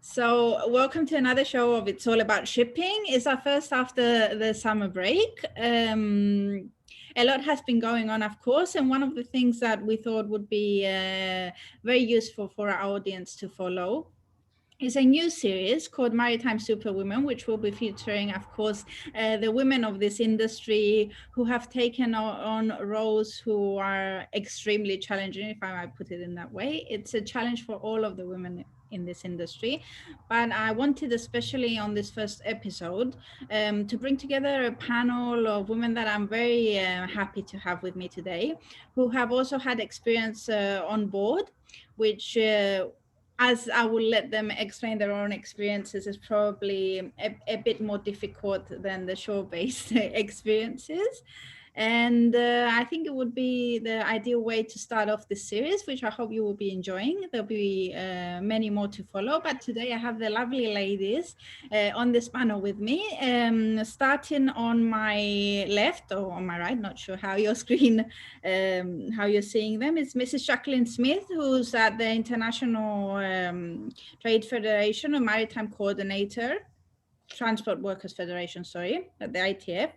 So welcome to another show of It's All About Shipping. It's our first after the summer break. A lot has been going on, of course, and one of the things that we thought would be very useful for our audience to follow is a new series called Maritime Superwomen, which will be featuring, of course, the women of this industry who have taken on roles who are extremely challenging, if I might put it in that way. It's a challenge for all of the women in this industry, but I wanted, especially on this first episode, to bring together a panel of women that I'm very happy to have with me today, who have also had experience on board, which as I will let them explain their own experiences, is probably a bit more difficult than the shore-based experiences. And I think it would be the ideal way to start off this series, which I hope you will be enjoying. There'll be many more to follow, but today I have the lovely ladies on this panel with me. Starting on my left or on my right, not sure how your screen, how you're seeing them, is Mrs. Jacqueline Smith, who's at the International Trade Federation, a maritime coordinator, Transport Workers Federation, sorry, at the ITF.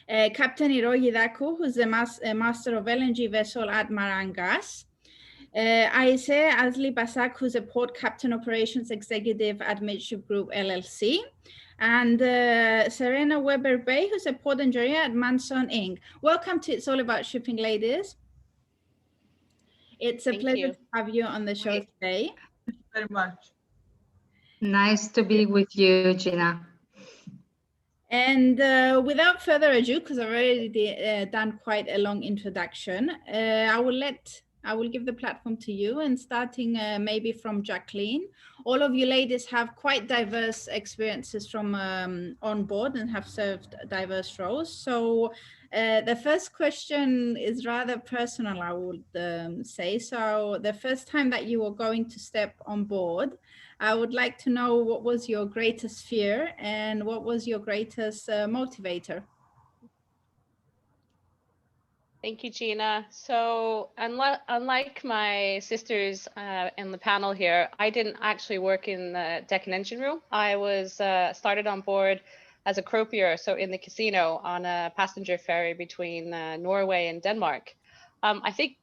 Captain Hiroyi Daku, who's a master of LNG vessel at Maran Gas. Ayse Asli Basak, who's a port captain operations executive at Midship Group LLC. And Serena Weber Bay, who's a port engineer at Matson Inc. Welcome to It's All About Shipping, ladies. It's a pleasure to have you on the show today. Thank you very much. Nice to be with you, Gina. And without further ado, because I've already done quite a long introduction, I will give the platform to you, and starting maybe from Jacqueline. All of you ladies have quite diverse experiences from on board and have served diverse roles. So the first question is rather personal, I would say. So the first time that you were going to step on board, I would like to know what was your greatest fear and what was your greatest motivator? Thank you, Gina. So unlike my sisters in the panel here, I didn't actually work in the deck and engine room. I was started on board as a croupier, so in the casino on a passenger ferry between Norway and Denmark. I think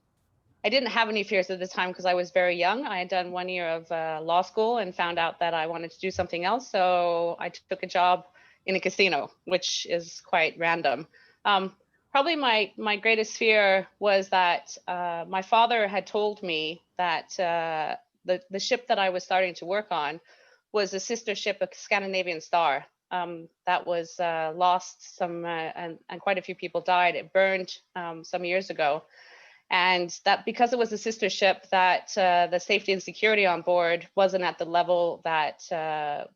I didn't have any fears at the time because I was very young. I had done 1 year of law school and found out that I wanted to do something else. So I took a job in a casino, which is quite random. Probably my greatest fear was that my father had told me that the ship that I was starting to work on was a sister ship, a Scandinavian Star, that was lost and quite a few people died. It burned some years ago. And that because it was a sister ship, that the safety and security on board wasn't at the level that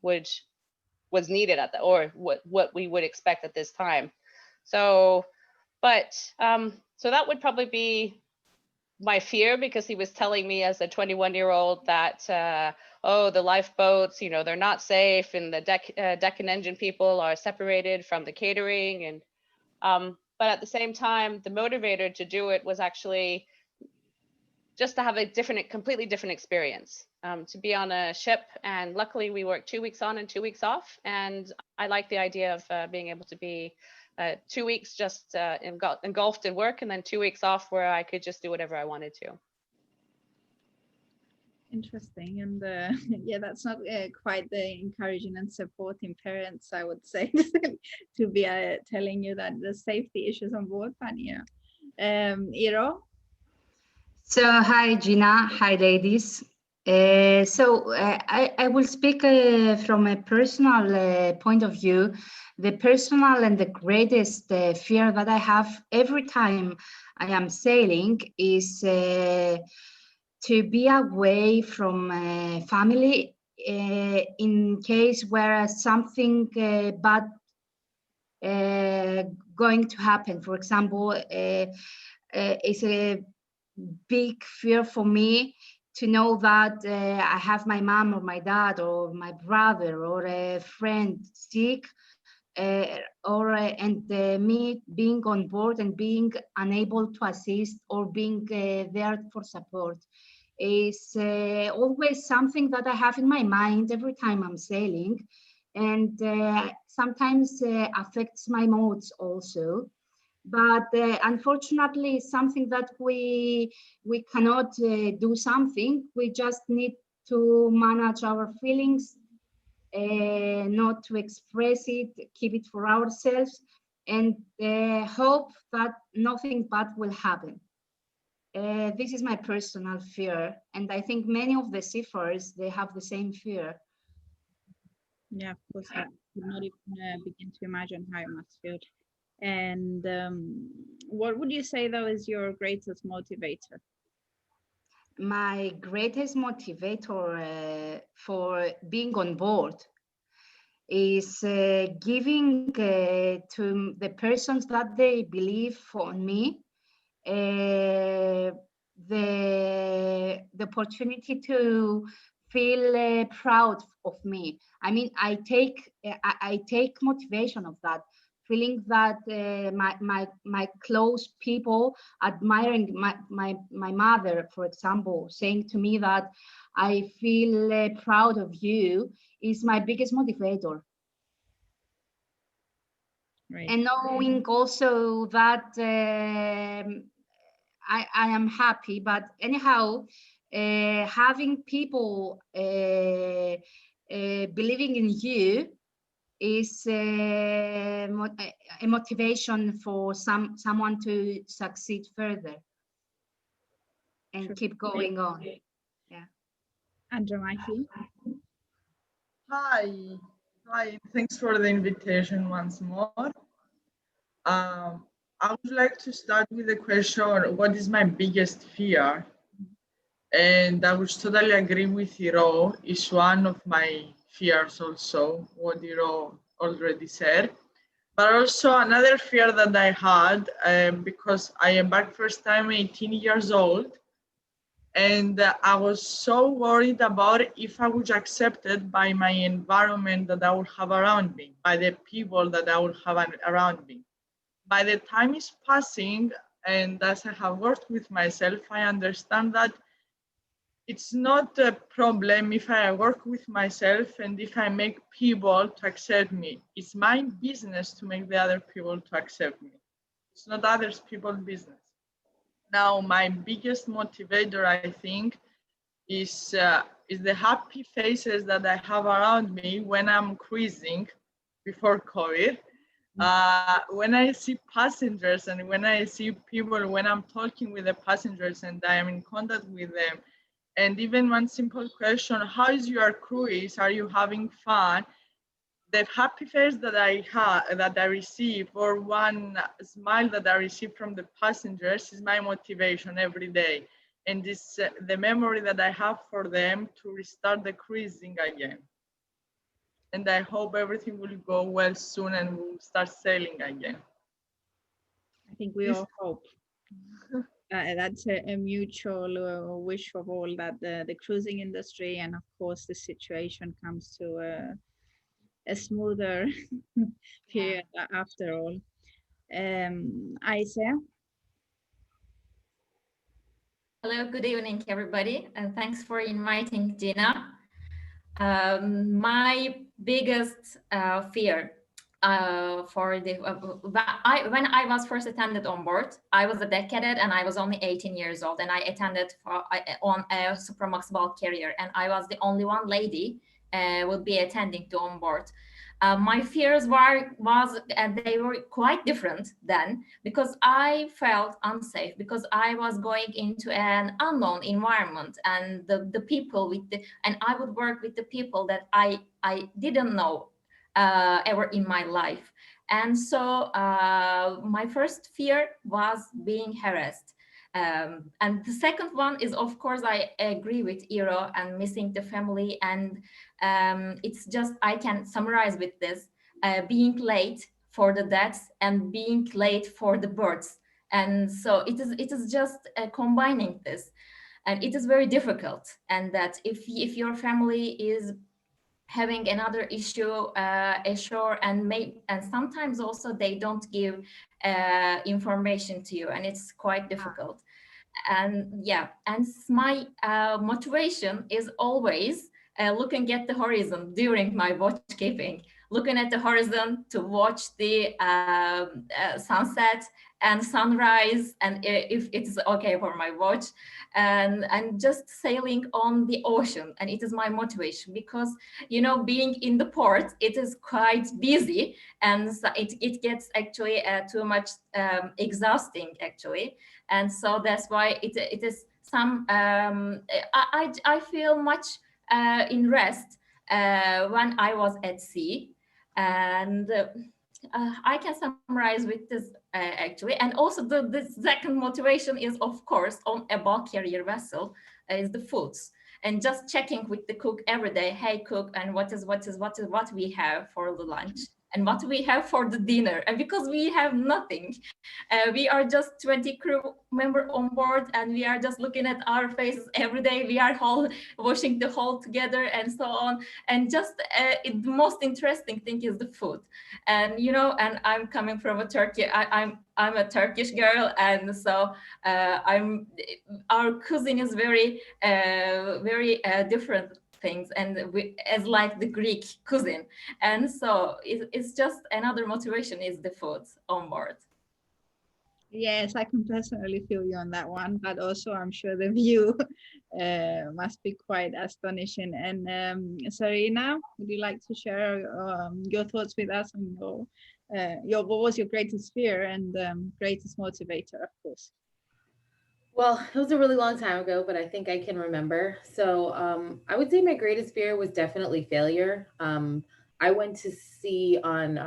was needed at or what we would expect at this time. So that would probably be my fear, because he was telling me as a 21-year-old that the lifeboats, they're not safe, and the deck and engine people are separated from the catering, and but at the same time, the motivator to do it was actually just to have a completely different experience, to be on a ship. And luckily we worked 2 weeks on and 2 weeks off. And I like the idea of being able to be 2 weeks just engulfed in work, and then 2 weeks off where I could just do whatever I wanted to. Interesting. And yeah, that's not quite the encouraging and supporting parents, I would say, to be telling you that the safety issues on board. But yeah, Iro. So hi, Gina. Hi, ladies. I will speak from a personal point of view. The personal and the greatest fear that I have every time I am sailing is to be away from family in case where something bad going to happen. For example, it's a big fear for me to know that I have my mom or my dad or my brother or a friend sick, and me being on board and being unable to assist or being there for support. is always something that I have in my mind every time I'm sailing, and sometimes affects my moods also. But unfortunately, it's something that we cannot do something. We just need to manage our feelings, not to express it, keep it for ourselves, and hope that nothing bad will happen. This is my personal fear, and I think many of the seafarers, they have the same fear. Yeah, of course, I could not even begin to imagine how it must feel. And what would you say, though, is your greatest motivator? My greatest motivator for being on board is giving to the persons that they believe on me the opportunity to feel proud of me. I mean, I take motivation of that, feeling that my close people admiring my mother, for example, saying to me that I feel proud of you, is my biggest motivator. Right. And knowing also that I am happy, but anyhow, having people believing in you is a motivation for someone to succeed further and Sure. keep going on. Yeah. Andromachi. Hi, thanks for the invitation once more. I would like to start with the question, what is my biggest fear? And I would totally agree with Hiro, it's one of my fears also, what Hiro already said. But also another fear that I had, because I am back first time 18 years old, and I was so worried about if I was accepted by my environment that I would have around me, by the people that I would have around me. By the time is passing, and as I have worked with myself, I understand that it's not a problem if I work with myself and if I make people to accept me. It's my business to make the other people to accept me. It's not others people's business. Now, my biggest motivator, I think, is the happy faces that I have around me when I'm cruising before COVID. When I see passengers and when I see people, when I'm talking with the passengers and I am in contact with them, and even one simple question, how is your cruise? Are you having fun? The happy face that I receive, or one smile that I receive from the passengers, is my motivation every day. And this the memory that I have for them to restart the cruising again. And I hope everything will go well soon and we'll start sailing again. I think we all hope. That's a mutual wish of all, that the cruising industry and, of course, the situation comes to a smoother period after all. Ayse? Hello, good evening, everybody, and thanks for inviting Gina. My biggest fear when I was first attended on board, I was a deck cadet and I was only 18 years old, and I attended on a Supramax bulk carrier, and I was the only one lady would be attending to on board. My fears they were quite different then, because I felt unsafe, because I was going into an unknown environment, and the people and I would work with the people that I didn't know ever in my life. And so my first fear was being harassed. And the second one is, of course, I agree with Iro and missing the family. And it's just, I can summarize with this, being late for the deaths and being late for the births. And so it is just combining this. And it is very difficult. And that if your family is having another issue ashore, and sometimes also they don't give information to you, and it's quite difficult. And yeah, and my motivation is always looking at the horizon during my watch keeping, looking at the horizon to watch the sunset and sunrise, and if it's okay for my watch, and just sailing on the ocean. And it is my motivation because, you know, being in the port, it is quite busy, and so it gets actually too much exhausting actually. And so that's why it is some I feel much in rest when I was at sea. And I can summarize with this actually. And also the second motivation is, of course, on a bulk carrier vessel is the foods, and just checking with the cook every day. Hey cook, and what we have for the lunch and what we have for the dinner. And because we have nothing, we are just 20 crew member on board, and we are just looking at our faces every day. We are all washing the whole together and so on. And just the most interesting thing is the food. And you know, and I'm coming from a Turkey. I'm a Turkish girl, and so our cuisine is very different things, and as like the Greek cuisine. And so it's just another motivation is the food on board. Yes, I can personally feel you on that one, but also I'm sure the view must be quite astonishing. And Serena, would you like to share your thoughts with us on what was your greatest fear and greatest motivator, of course? Well, it was a really long time ago, but I think I can remember. So I would say my greatest fear was definitely failure. I went to sea on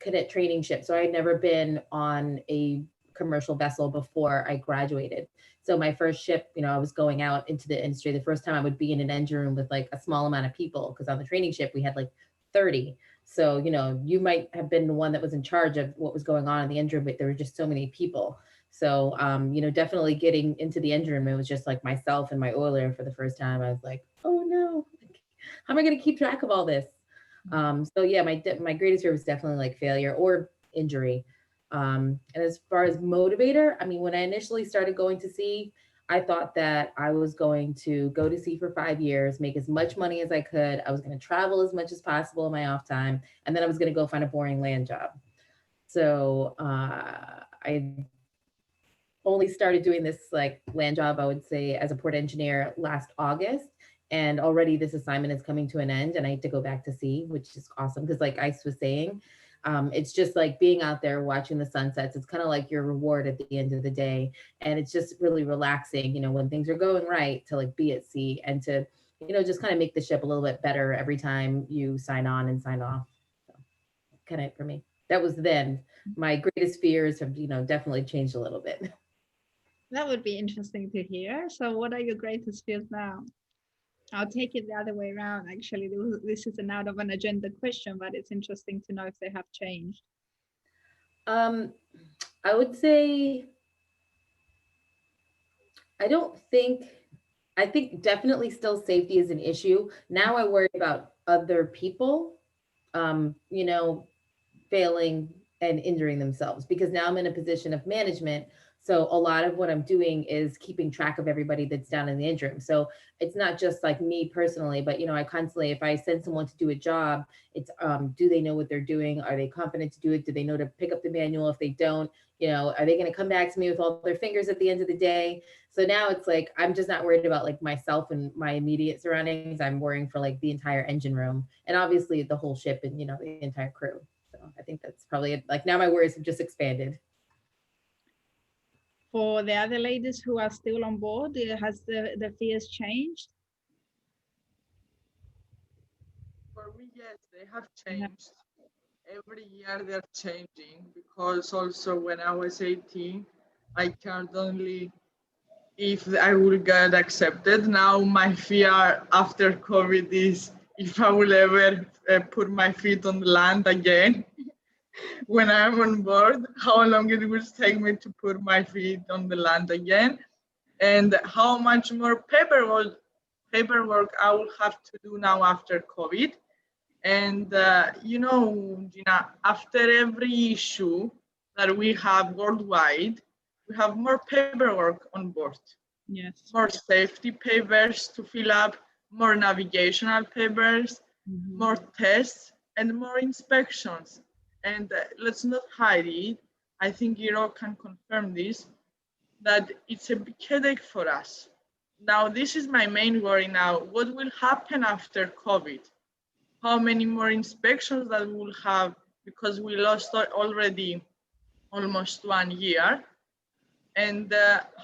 cadet training ship, so I had never been on a commercial vessel before I graduated. So my first ship, you know, I was going out into the industry. The first time I would be in an engine room with like a small amount of people, because on the training ship we had like 30. So, you know, you might have been the one that was in charge of what was going on in the engine room, but there were just so many people. So, you know, definitely getting into the engine room, it was just like myself and my oiler for the first time. I was like, oh no, how am I going to keep track of all this? So yeah, my greatest fear was definitely like failure or injury. And as far as motivator, I mean, when I initially started going to sea, I thought that I was going to go to sea for 5 years, make as much money as I could. I was going to travel as much as possible in my off time. And then I was going to go find a boring land job. So I only started doing this like land job, I would say, as a port engineer last August. And already this assignment is coming to an end and I need to go back to sea, which is awesome. Because like Ayse was saying, it's just like being out there watching the sunsets. It's kind of like your reward at the end of the day. And it's just really relaxing, you know, when things are going right, to like be at sea and to, you know, just kind of make the ship a little bit better every time you sign on and sign off. So kind of it for me. That was then. My greatest fears have, you know, definitely changed a little bit. That would be interesting to hear. So what are your greatest fears now? I'll take it the other way around. Actually, this is an out of an agenda question, but it's interesting to know if they have changed. I would say, I think definitely still safety is an issue. Now I worry about other people, you know, failing and injuring themselves, because now I'm in a position of management. So a lot of what I'm doing is keeping track of everybody that's down in the engine room. So it's not just like me personally, but, you know, I constantly, if I send someone to do a job, it's, do they know what they're doing? Are they competent to do it? Do they know to pick up the manual? If they don't, you know, are they going to come back to me with all their fingers at the end of the day? So now it's like, I'm just not worried about like myself and my immediate surroundings. I'm worrying for like the entire engine room and obviously the whole ship and, you know, the entire crew. So I think that's probably it. Like now my worries have just expanded. For the other ladies who are still on board, has the fears changed? For me, yes, they have changed. Every year they're changing, because also when I was 18, I cared only if I will get accepted. Now my fear after COVID is if I will ever put my feet on the land again. When I'm on board, how long it will take me to put my feet on the land again, and how much more paperwork I will have to do now after COVID. And you know, Gina, after every issue that we have worldwide, we have more paperwork on board. Yes. More safety papers to fill up, more navigational papers, more tests, and more inspections. And let's not hide it. I think Iro can confirm this, that it's a big headache for us. Now, this is my main worry now. What will happen after COVID? How many more inspections that we will have, because we lost already almost 1 year, and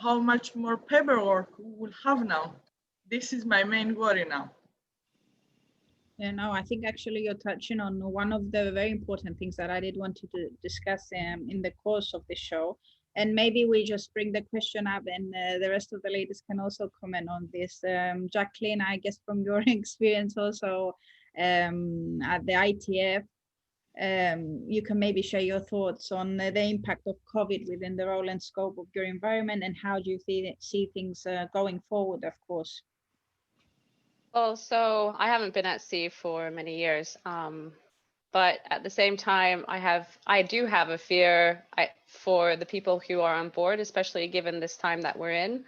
how much more paperwork we will have now. This is my main worry now. Yeah, no, I think actually you're touching on one of the very important things that I did want to discuss in the course of the show. And maybe we just bring the question up, and the rest of the ladies can also comment on this. Jacqueline, I guess from your experience also at the ITF, you can maybe share your thoughts on the impact of COVID within the role and scope of your environment, and how do you see things going forward, of course. Well, so I haven't been at sea for many years, but at the same time, I do have a fear for the people who are on board, especially given this time that we're in.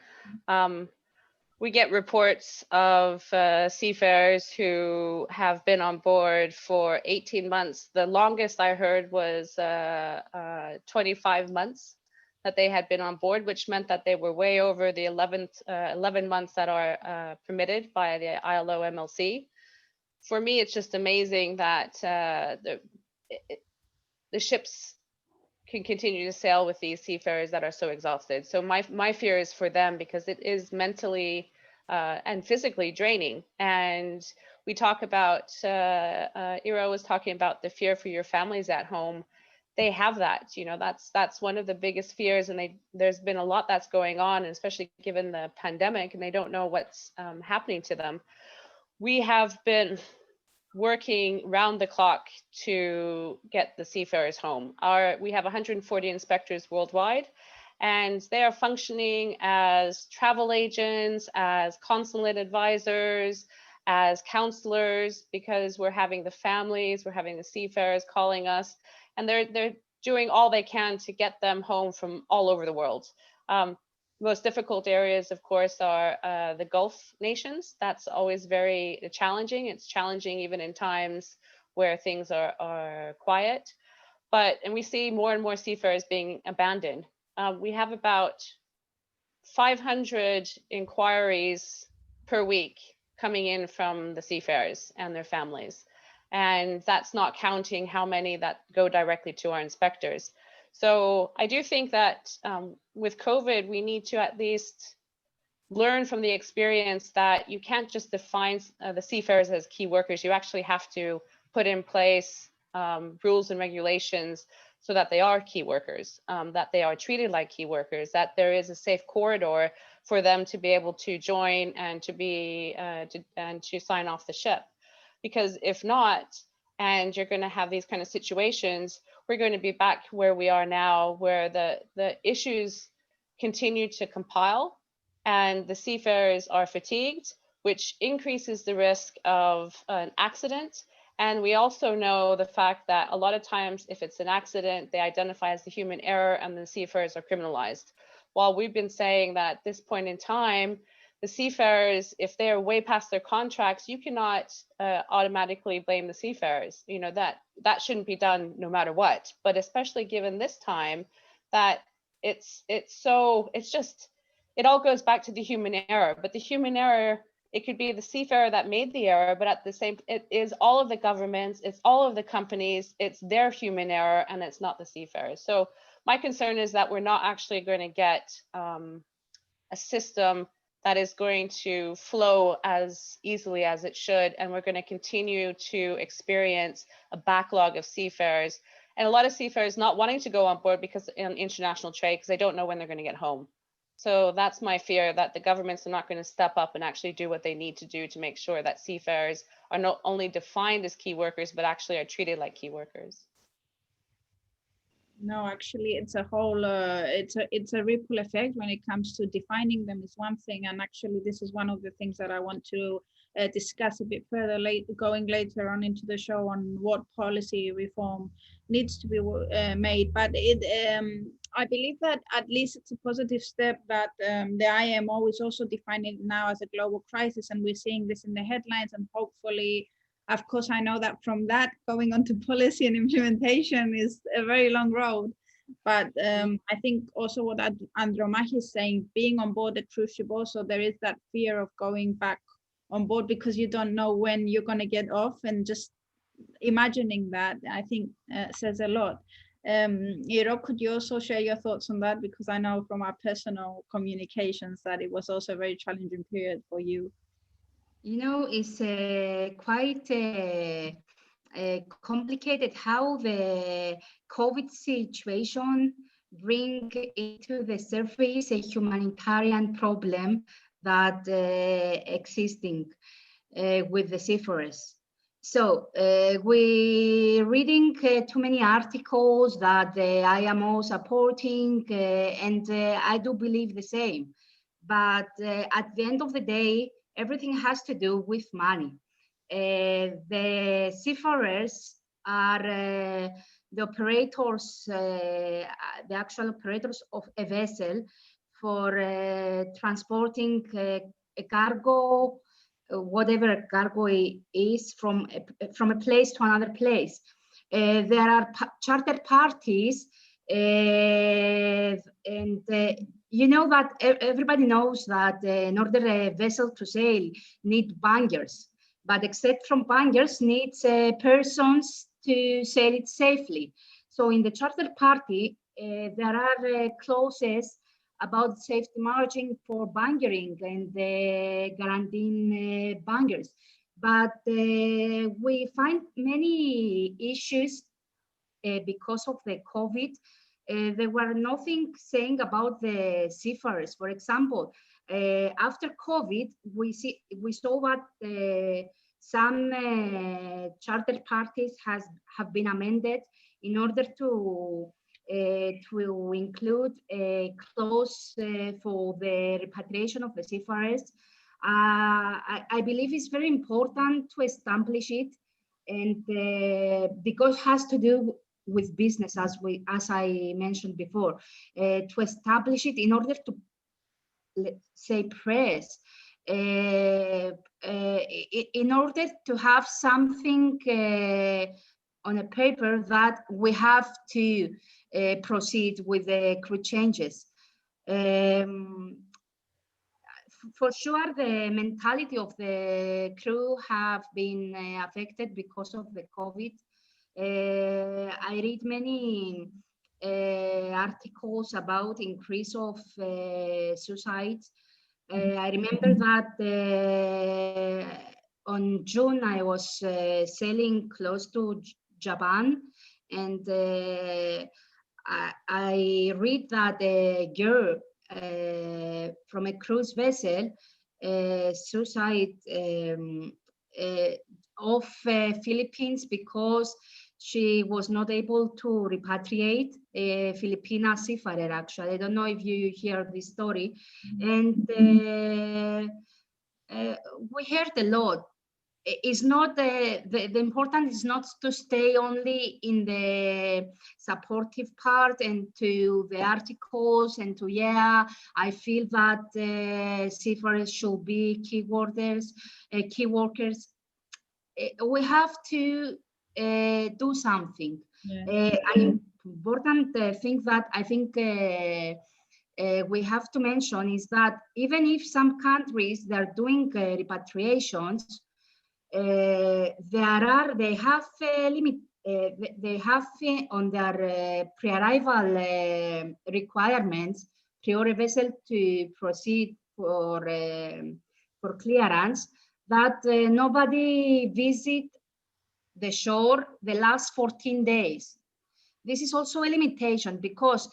We get reports of seafarers who have been on board for 18 months. The longest I heard was 25 months that they had been on board, which meant that they were way over the 11 months that are permitted by the ILO MLC. For me, it's just amazing that the ships can continue to sail with these seafarers that are so exhausted. So my fear is for them, because it is mentally and physically draining. And we talk about, Iro was talking about the fear for your families at home. They have that, you know, that's one of the biggest fears. And there's been a lot that's going on, and especially given the pandemic, and they don't know what's happening to them. We have been working round the clock to get the seafarers home. We have 140 inspectors worldwide, and they are functioning as travel agents, as consulate advisors, as counselors, because we're having the families, we're having the seafarers calling us, and they're doing all they can to get them home from all over the world. Most difficult areas, of course, are the Gulf nations. That's always very challenging. It's challenging even in times where things are quiet. And we see more and more seafarers being abandoned. We have about 500 inquiries per week coming in from the seafarers and their families. And that's not counting how many that go directly to our inspectors. So I do think that with COVID, we need to at least learn from the experience that you can't just define the seafarers as key workers. You actually have to put in place rules and regulations so that they are key workers, that they are treated like key workers, that there is a safe corridor for them to be able to join and to be and to sign off the ship. Because if not, and you're going to have these kind of situations, we're going to be back where we are now, where the issues continue to compile and the seafarers are fatigued, which increases the risk of an accident. And we also know the fact that a lot of times, if it's an accident, they identify as the human error and the seafarers are criminalized. While we've been saying that at this point in time, the seafarers, if they are way past their contracts, you cannot automatically blame the seafarers. You know, that shouldn't be done no matter what. But especially given this time, that it all goes back to the human error. But the human error, it could be the seafarer that made the error, but at the same, it is all of the governments, it's all of the companies, it's their human error, and it's not the seafarers. So my concern is that we're not actually going to get a system that is going to flow as easily as it should, and we're going to continue to experience a backlog of seafarers, and a lot of seafarers not wanting to go on board because in international trade, because they don't know when they're going to get home. So that's my fear, that the governments are not going to step up and actually do what they need to do to make sure that seafarers are not only defined as key workers, but actually are treated like key workers. No, actually, it's a whole, it's a ripple effect when it comes to defining them is one thing. And actually, this is one of the things that I want to discuss a bit further going later on into the show on what policy reform needs to be made. But I believe that at least it's a positive step that the IMO is also defining it now as a global crisis, and we're seeing this in the headlines, and hopefully, of course, I know that from that going on to policy and implementation is a very long road. But I think also what Andromachi is saying, being on board the cruise ship, also there is that fear of going back on board because you don't know when you're going to get off, and just imagining that, I think says a lot. Iro, could you also share your thoughts on that? Because I know from our personal communications that it was also a very challenging period for you. You know, it's quite complicated how the COVID situation bring into the surface a humanitarian problem that existing with the seafarers. So we're reading too many articles that the IMO supporting, and I do believe the same. But at the end of the day, everything has to do with money. The seafarers are the operators, the actual operators of a vessel for transporting a cargo, whatever cargo is, from a place to another place. There are charter parties, and you know that everybody knows that in order a vessel to sail need bangers, but except from bangers needs persons to sail it safely. So in the charter party, there are clauses about safety margin for bangering and guaranteeing bangers. But we find many issues because of the COVID. There were nothing saying about the seafarers. For example, after COVID, we saw that some charter parties have been amended in order to include a clause for the repatriation of the seafarers. I believe it's very important to establish it, and because it has to do with business, as I mentioned before, to establish it in order to, let's say, press, in order to have something on a paper that we have to proceed with the crew changes. For sure, the mentality of the crew have been affected because of the COVID. I read many articles about increase of suicides. I remember that on June I was sailing close to Japan, and I read that a girl from a cruise vessel suicide of Philippines because she was not able to repatriate a Filipina seafarer. Actually, I don't know if you hear this story. And we heard a lot. It's not the important is not to stay only in the supportive part and to the articles and to, yeah, I feel that seafarers should be key workers. We have to do something. Yeah. An important thing that I think we have to mention is that even if some countries they're doing repatriations, they have on their pre-arrival requirements prior a vessel to proceed for clearance, that nobody visit the shore the last 14 days. This is also a limitation, because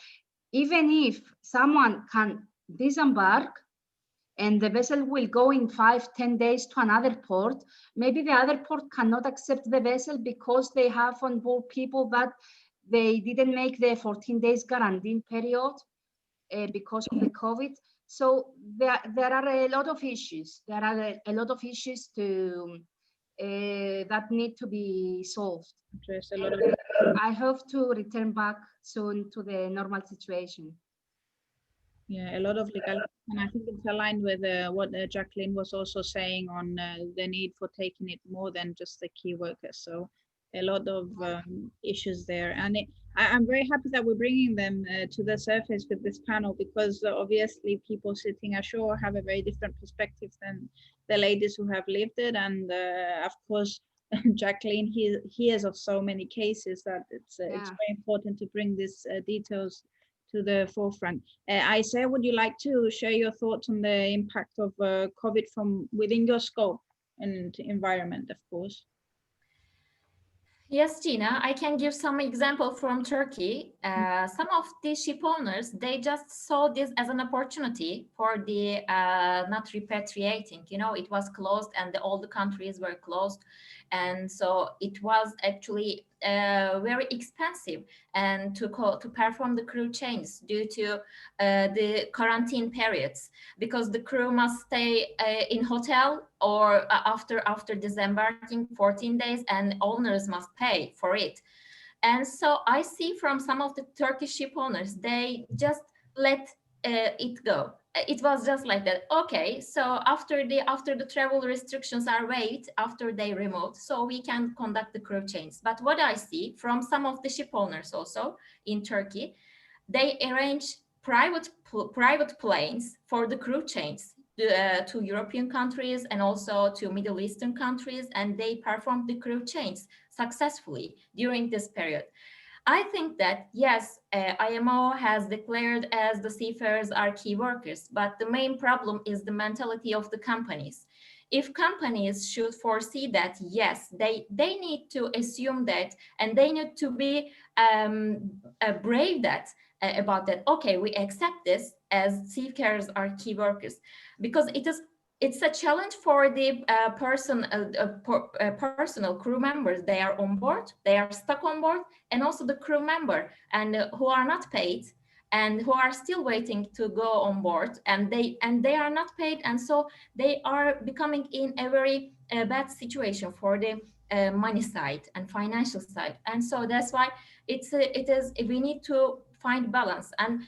even if someone can disembark and the vessel will go in 5-10 days to another port, maybe the other port cannot accept the vessel because they have on board people that they didn't make the 14 days quarantine period because of the COVID. So there are a lot of issues. There are a lot of issues to that need to be solved. There's a lot of I hope to return back soon to the normal situation. a lot of legal, and I think it's aligned with what Jacqueline was also saying on the need for taking it more than just the key workers. So a lot of issues there, and I'm very happy that we're bringing them to the surface with this panel, because obviously people sitting ashore have a very different perspective than the ladies who have lived it, and of course Jacqueline hears of so many cases that it's very important to bring these details to the forefront. Ayse, would you like to share your thoughts on the impact of COVID from within your scope and environment, of course? Yes, Gina, I can give some example from Turkey. Some of the ship owners, they just saw this as an opportunity for the not repatriating. You know, it was closed and all the countries were closed. And so it was actually very expensive and to perform the crew changes due to the quarantine periods, because the crew must stay in hotel or after disembarking 14 days, and owners must pay for it. And so I see from some of the Turkish ship owners, they just let it go. It was just like that. Okay, so after the travel restrictions are waived, after they removed, so we can conduct the crew change. But what I see from some of the ship owners also in Turkey, they arrange private planes for the crew change to European countries and also to Middle Eastern countries, and they perform the crew change successfully during this period. I think that, yes, IMO has declared as the seafarers are key workers, but the main problem is the mentality of the companies. If companies should foresee that, yes, they need to assume that, and they need to be brave that about that. Okay, we accept this as seafarers are key workers, because it's a challenge for the personal crew members. They are on board, they are stuck on board, and also the crew member and who are not paid and who are still waiting to go on board, and they are not paid, and so they are becoming in a very bad situation for the money side and financial side. And so that's why we need to find balance. And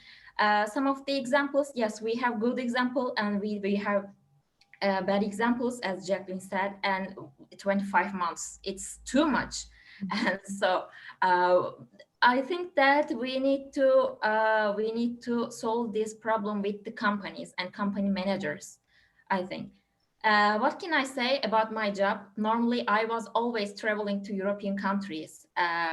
some of the examples, yes, we have good example, and we have bad examples, as Jacqueline said, and 25 months, it's too much. And so I think that we need to solve this problem with the companies and company managers, I think. What can I say about my job? Normally, I was always traveling to European countries,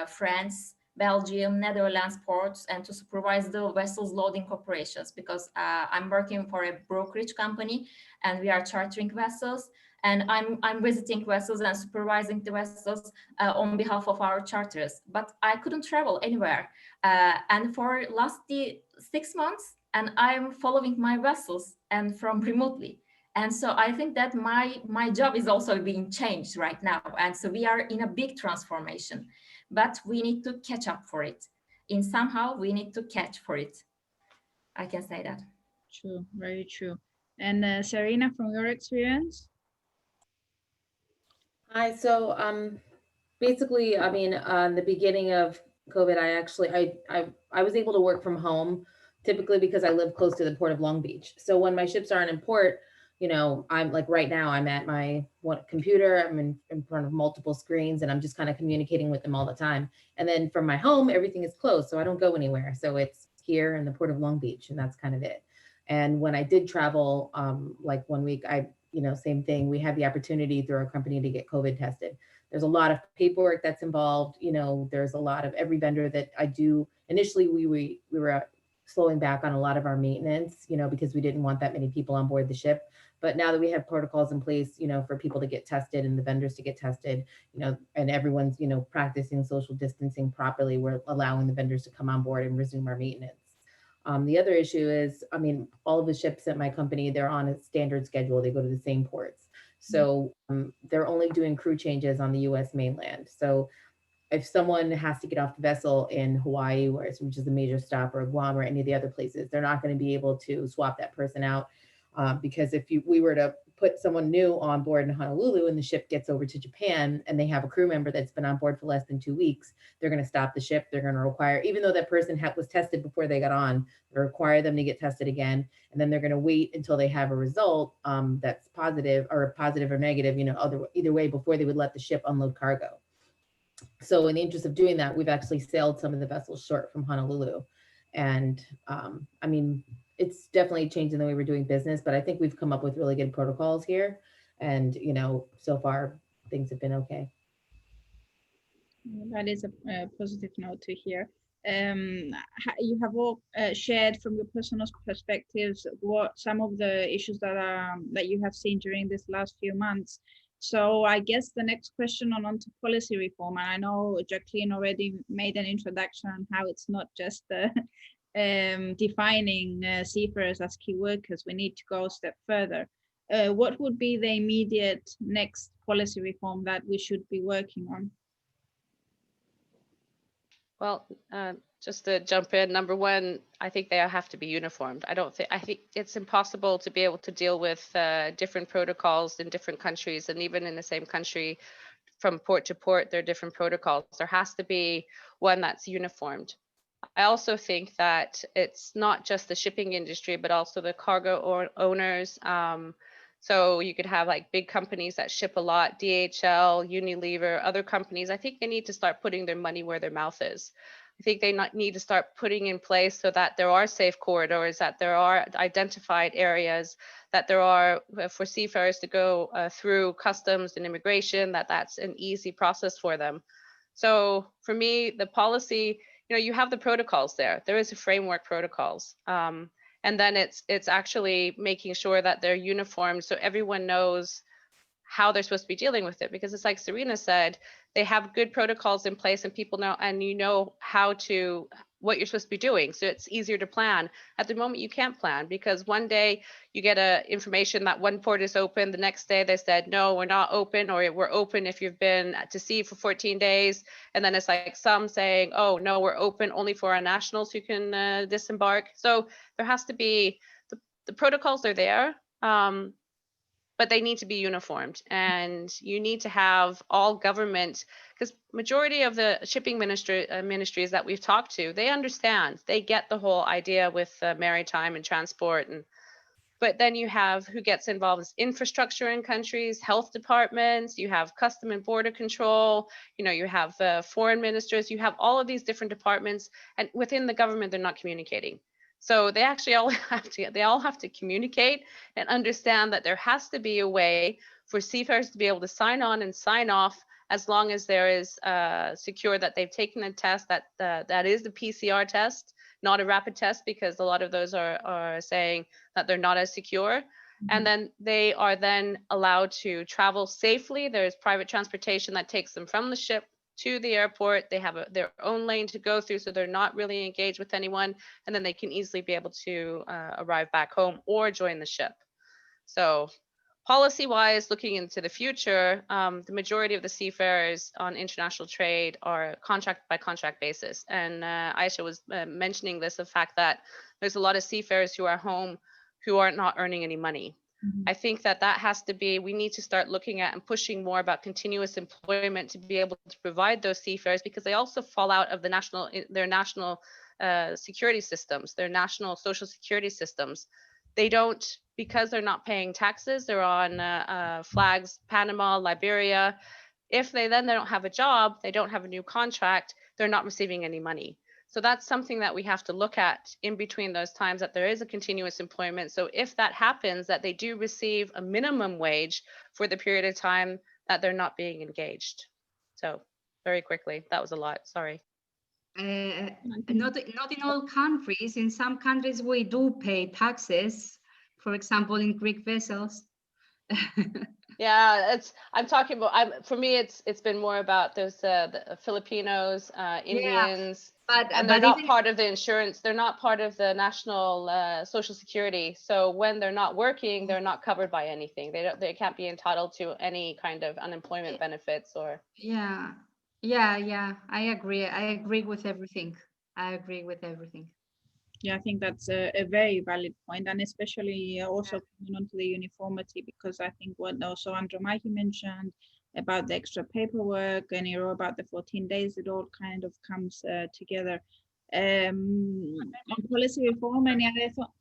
France, Belgium, Netherlands ports, and to supervise the vessels loading operations, because I'm working for a brokerage company and we are chartering vessels, and I'm visiting vessels and supervising the vessels on behalf of our charterers. But I couldn't travel anywhere, and for last 6 months, and I'm following my vessels and from remotely. And so I think that my job is also being changed right now, and so we are in a big transformation. But we need to catch up for it. In somehow, we need to catch for it. I can say that. True, very true. And Serena, from your experience? Hi, so basically, I mean, in the beginning of COVID, I was able to work from home, typically because I live close to the port of Long Beach. So when my ships aren't in port, you know, I'm like right now, I'm at my computer, I'm in front of multiple screens, and I'm just kind of communicating with them all the time. And then from my home, everything is closed, so I don't go anywhere. So it's here in the port of Long Beach, and that's kind of it. And when I did travel, like 1 week, same thing. We had the opportunity through our company to get COVID tested. There's a lot of paperwork that's involved. You know, there's a lot of every vendor that I do. Initially, we were slowing back on a lot of our maintenance, you know, because we didn't want that many people on board the ship. But now that we have protocols in place, you know, for people to get tested and the vendors to get tested, you know, and everyone's, you know, practicing social distancing properly, we're allowing the vendors to come on board and resume our maintenance. The other issue is, I mean, all of the ships at my company, they're on a standard schedule. They go to the same ports. So they're only doing crew changes on the US mainland. So if someone has to get off the vessel in Hawaii, which is a major stop, or Guam or any of the other places, they're not going to be able to swap that person out. Because if we were to put someone new on board in Honolulu and the ship gets over to Japan and they have a crew member that's been on board for less than 2 weeks, they're going to stop the ship. They're going to require, even though that person was tested before they got on, they require them to get tested again. And then they're going to wait until they have a result that's positive or negative, either way, before they would let the ship unload cargo. So in the interest of doing that, we've actually sailed some of the vessels short from Honolulu. And I mean, it's definitely changing the way we're doing business, but I think we've come up with really good protocols here. And, so far things have been okay. That is a positive note to hear. You have all shared from your personal perspectives what some of the issues that you have seen during this last few months. So I guess the next question on to policy reform, and I know Jacqueline already made an introduction on how it's not just defining seafarers as key workers. We need to go a step further. What would be the immediate next policy reform that we should be working on? Well, just to jump in, number one, I think they have to be uniformed. I think it's impossible to be able to deal with different protocols in different countries, and even in the same country, from port to port, there are different protocols. There has to be one that's uniformed. I also think that it's not just the shipping industry, but also the cargo owners. So you could have like big companies that ship a lot, DHL, Unilever, other companies. I think they need to start putting their money where their mouth is. I think they need to start putting in place so that there are safe corridors, that there are identified areas, that there are for seafarers to go through customs and immigration, that's an easy process for them. So for me, the policy, you have the protocols there. There is a framework protocols. And then it's actually making sure that they're uniform so everyone knows how they're supposed to be dealing with it. Because it's like Serena said, they have good protocols in place and people know, and what you're supposed to be doing. So it's easier to plan. At the moment, you can't plan because one day you get information that one port is open. The next day they said, no, we're not open, or we're open if you've been to sea for 14 days. And then it's like some saying, oh, no, we're open only for our nationals who can disembark. So there has to be, the protocols are there. But they need to be uniformed, and you need to have all government, because majority of the shipping ministries that we've talked to, they understand, they get the whole idea with maritime and transport, but then you have who gets involved is infrastructure in countries, health departments, you have custom and border control, you have foreign ministers, you have all of these different departments, and within the government, they're not communicating. So they actually all have to communicate and understand that there has to be a way for seafarers to be able to sign on and sign off as long as there is secure that they've taken a test that is the PCR test, not a rapid test, because a lot of those are saying that they're not as secure. Mm-hmm. And then they are then allowed to travel safely. There's private transportation that takes them from the ship to the airport. They have their own lane to go through, so they're not really engaged with anyone, and then they can easily be able to arrive back home or join the ship. So policy-wise, looking into the future, the majority of the seafarers on international trade are contract by contract basis, and Ayse was mentioning this, the fact that there's a lot of seafarers who are home who are not earning any money. Mm-hmm. I think that has to be, we need to start looking at and pushing more about continuous employment to be able to provide those seafarers, because they also fall out of their national security systems, their national social security systems. They don't, because they're not paying taxes, they're on flags, Panama, Liberia. If they don't have a job, they don't have a new contract, they're not receiving any money. So that's something that we have to look at in between those times, that there is a continuous employment. So if that happens, that they do receive a minimum wage for the period of time that they're not being engaged. So very quickly, that was a lot, sorry. Not in all countries. In some countries, we do pay taxes, for example, in Greek vessels. Yeah, I'm talking about, for me, it's been more about those the Filipinos, Indians, and they're not part of the insurance. They're not part of the national social security. So when they're not working, they're not covered by anything. They can't be entitled to any kind of unemployment benefits or. Yeah. Yeah, I agree. I agree with everything. I agree with everything. Yeah, I think that's a very valid point, and especially also coming on to the uniformity, because I think what also Andromachi mentioned about the extra paperwork and about the 14 days, it all kind of comes together. On policy reform, any other thought?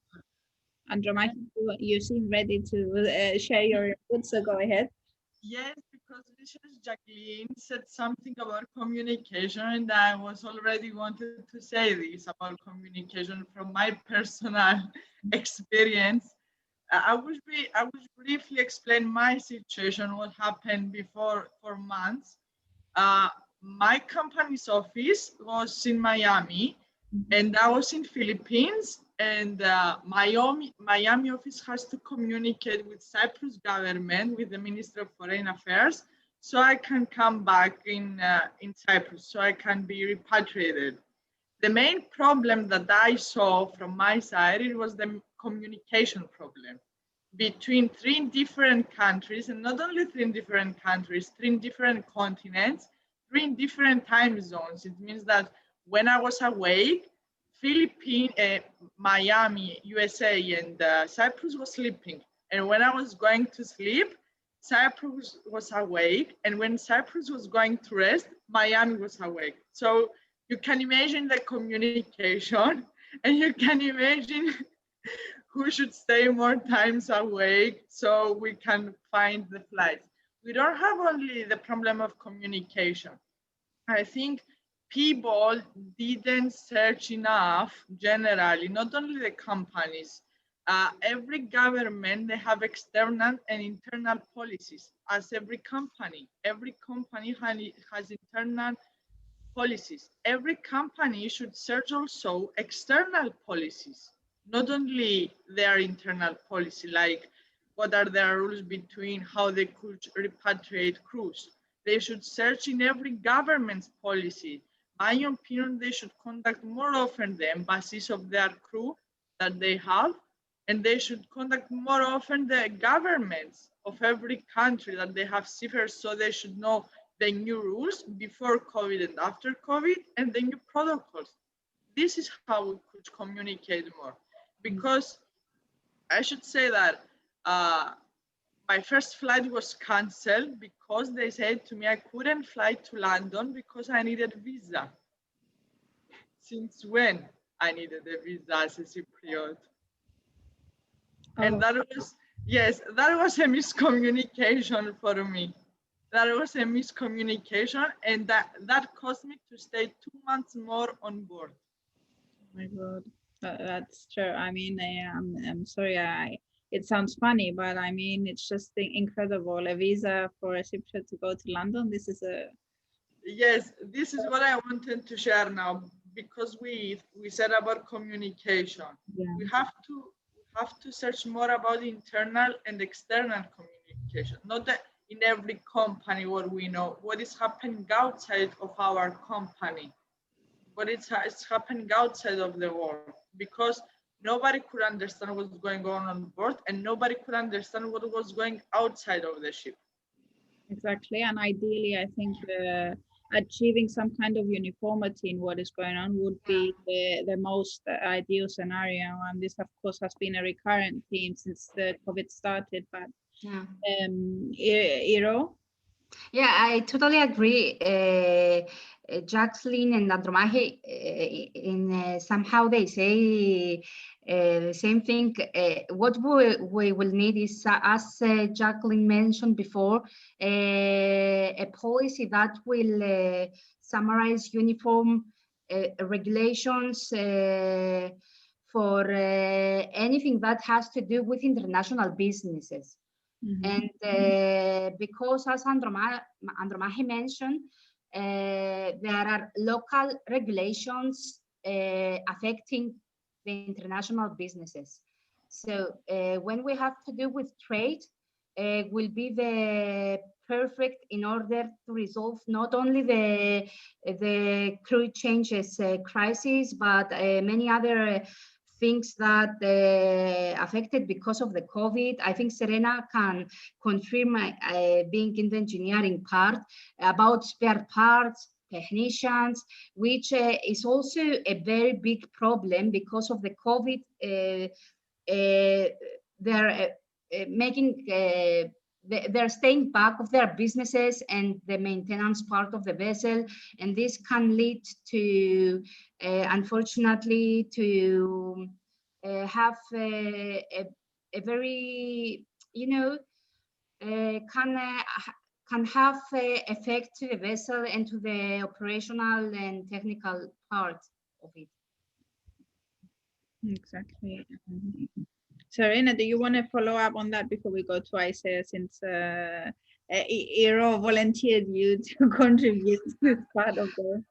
Andromachi, you seem ready to share your input, so go ahead. Yes, because Mrs. Jacqueline said something about communication, and I was already wanted to say this about communication from my personal experience. I will briefly explain my situation, what happened before for months. Uh, my company's office was in Miami, and I was in Philippines, and Miami office has to communicate with Cyprus government, with the Minister of Foreign Affairs, so I can come back in Cyprus, so I can be repatriated. The main problem that I saw from my side, it was the communication problem between three different countries, and not only three different countries, three different continents, three different time zones. It means that when I was awake, Philippines, Miami, USA, and Cyprus was sleeping. And when I was going to sleep, Cyprus was awake. And when Cyprus was going to rest, Miami was awake. So you can imagine the communication, and you can imagine who should stay more times awake so we can find the flights. We don't have only the problem of communication. I think people didn't search enough generally, not only the companies. Every government, they have external and internal policies, as every company. Every company has internal policies. Every company should search also external policies, not only their internal policy, like what are their rules between how they could repatriate crews. They should search in every government's policy. My opinion, they should contact more often the embassies of their crew that they have, and they should contact more often the governments of every country that they have seafarers, so they should know the new rules before COVID and after COVID, and the new protocols. This is how we could communicate more. Because I should say that my first flight was canceled because they said to me I couldn't fly to London because I needed a visa. Since when I needed a visa as a Cypriot? And that was, yes, that was a miscommunication for me. That was a miscommunication, and that caused me to stay 2 months more on board. Oh my God, that's true. I mean, I'm sorry. It sounds funny, but I mean, it's just incredible. A visa for a Cypriot to go to London. This is a Yes, this is what I wanted to share now, because we said about communication. yeah. We have to search more about internal and external communication, not that in every company what we know, what is happening outside of our company, but it's happening outside of the world, because nobody could understand what's going on board, and nobody could understand what was going outside of the ship. Exactly, and ideally, I think achieving some kind of uniformity in what is going on would be the most ideal scenario. And this, of course, has been a recurrent theme since the COVID started. But Iro? Yeah, I totally agree. Jacqueline and Andromachi, somehow they say the same thing. What we will need is, as Jacqueline mentioned before, a policy that will summarize uniform regulations for anything that has to do with international businesses. And because, as Andromachi mentioned, there are local regulations affecting the international businesses. So when we have to do with trade, will be the perfect in order to resolve not only the crew changes crisis, but many other things that affected because of the COVID. I think Serena can confirm being in the engineering part about spare parts, technicians, which is also a very big problem because of the COVID. They're making they're staying back of their businesses and the maintenance part of the vessel, and this can lead to unfortunately to have a very, you know, can have effect to the vessel and to the operational and technical part of it. Exactly. Serena, do you want to follow up on that before we go to Ayse, since Iro volunteered you to contribute to this part of the...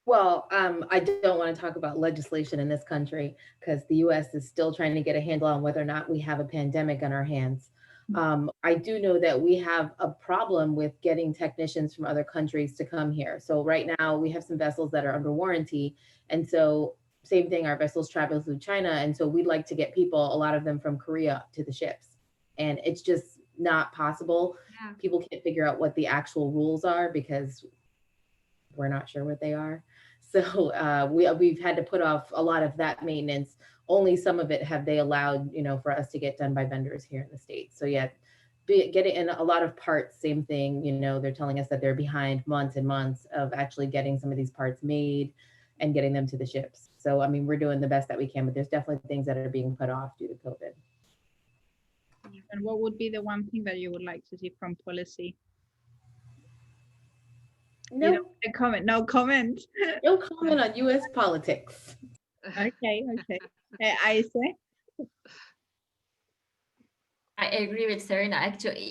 Well, I don't want to talk about legislation in this country because the US is still trying to get a handle on whether or not we have a pandemic on our hands. I do know that we have a problem with getting technicians from other countries to come here. So right now we have some vessels that are under warranty. And so same thing, our vessels travel through China. And so we'd like to get people, a lot of them from Korea, to the ships. And it's just not possible. Yeah. People can't figure out what the actual rules are because we're not sure what they are. So we've had to put off a lot of that maintenance. Only some of it have they allowed, you know, for us to get done by vendors here in the States. So yeah, getting in a lot of parts, same thing, you know, they're telling us that they're behind months and months of actually getting some of these parts made and getting them to the ships. So, I mean, we're doing the best that we can, but there's definitely things that are being put off due to COVID. And what would be the one thing that you would like to see from policy? No, You don't want to comment. No comment. no comment on US politics. Okay, okay. Ayse? I agree with Serena. Actually,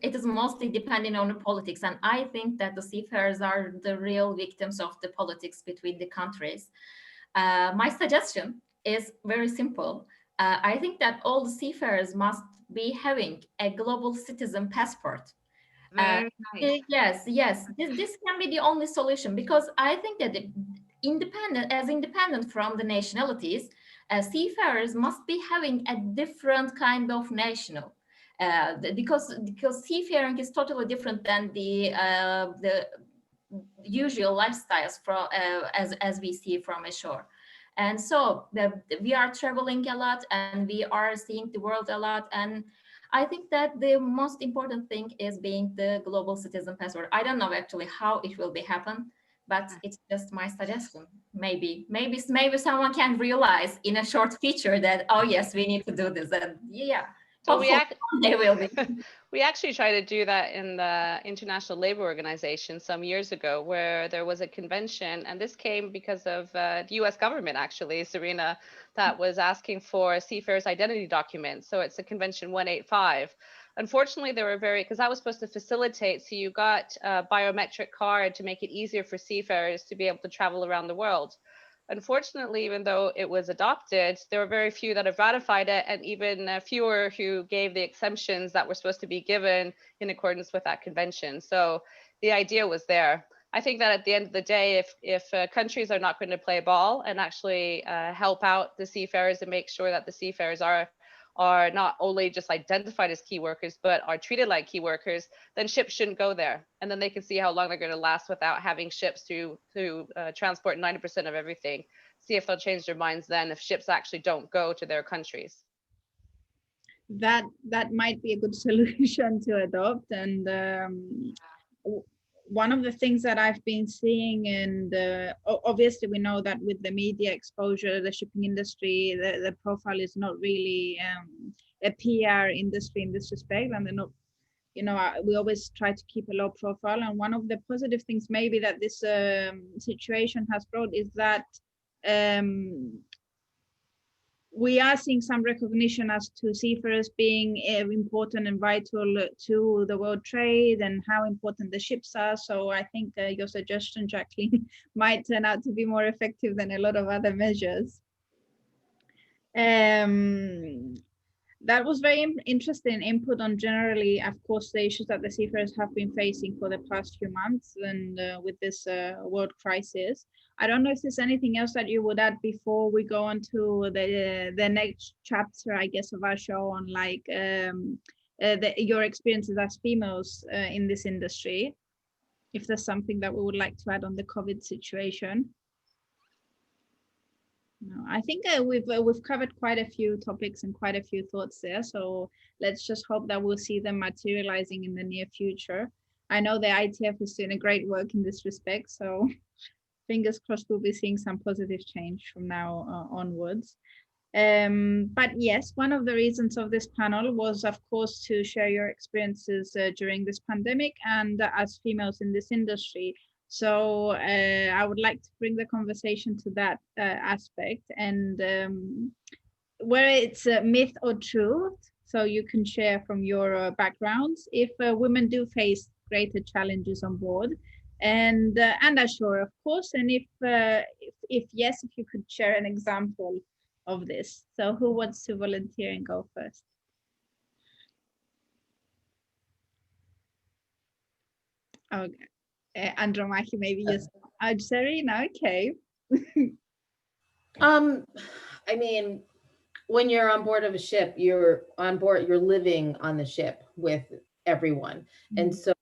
it is mostly depending on the politics, and I think that the seafarers are the real victims of the politics between the countries. My suggestion is very simple. I think that all the seafarers must be having a global citizen passport. Very nice. Yes. This can be the only solution, because I think that independent from the nationalities, seafarers must be having a different kind of national, because seafaring is totally different than the usual lifestyles from as we see from ashore. And so we are traveling a lot and we are seeing the world a lot, and I think that the most important thing is being the global citizen passport. I don't know actually how it will be happen, but it's just my suggestion. Maybe someone can realize in a short feature that, oh yes, we need to do this. And yeah, So they will be. we actually tried to do that in the International Labour Organization some years ago, where there was a convention, and this came because of the US government, actually, Serena, that was asking for seafarers' identity documents. So it's a convention 185. Unfortunately, they were because that was supposed to facilitate, so you got a biometric card to make it easier for seafarers to be able to travel around the world. Unfortunately, even though it was adopted, there were very few that have ratified it, and even fewer who gave the exemptions that were supposed to be given in accordance with that convention. So the idea was there. I think that at the end of the day, if countries are not going to play ball and actually help out the seafarers and make sure that the seafarers are not only just identified as key workers, but are treated like key workers, then ships shouldn't go there. And then they can see how long they're going to last without having ships to transport 90% of everything. See if they'll change their minds then if ships actually don't go to their countries. That might be a good solution to adopt. And one of the things that I've been seeing, and obviously we know that with the media exposure, the shipping industry, the profile is not really a PR industry in this respect, and they're not, you know, we always try to keep a low profile. And one of the positive things maybe that this situation has brought is that we are seeing some recognition as to seafarers being important and vital to the world trade and how important the ships are. So I think your suggestion, Jacqueline, might turn out to be more effective than a lot of other measures. That was very interesting input on generally, of course, the issues that the seafarers have been facing for the past few months and with this world crisis. I don't know if there's anything else that you would add before we go on to the next chapter, I guess, of our show on like your experiences as females in this industry. If there's something that we would like to add on the COVID situation. No, I think we've covered quite a few topics and quite a few thoughts there. So let's just hope that we'll see them materializing in the near future. I know the ITF is doing a great work in this respect. So fingers crossed we'll be seeing some positive change from now onwards. But yes, one of the reasons of this panel was, of course, to share your experiences during this pandemic and as females in this industry. So I would like to bring the conversation to that aspect and where it's a myth or truth. So you can share from your backgrounds if women do face greater challenges on board and ashore, of course. And if yes, if you could share an example of this. So who wants to volunteer and go first? Okay. Andromachi, maybe yes. Serena, okay. I mean, when you're on board of a ship, you're living on the ship with everyone. And so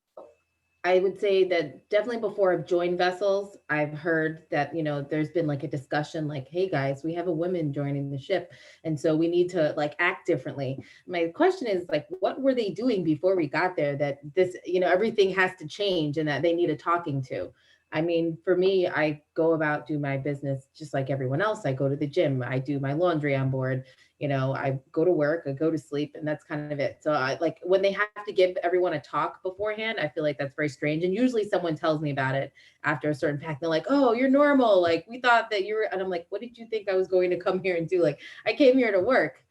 I would say that definitely before I've joined vessels, I've heard that, you know, there's been like a discussion like, hey guys, we have a woman joining the ship. And so we need to like act differently. My question is like, what were they doing before we got there that this, you know, everything has to change and that they need a talking to? I mean, for me, I go about do my business just like everyone else. I go to the gym, I do my laundry on board, you know, I go to work, I go to sleep, and that's kind of it. So I like when they have to give everyone a talk beforehand, I feel like that's very strange. And usually someone tells me about it after a certain pack. They're like, oh, you're normal. Like we thought that you were, and I'm like, what did you think I was going to come here and do? Like I came here to work.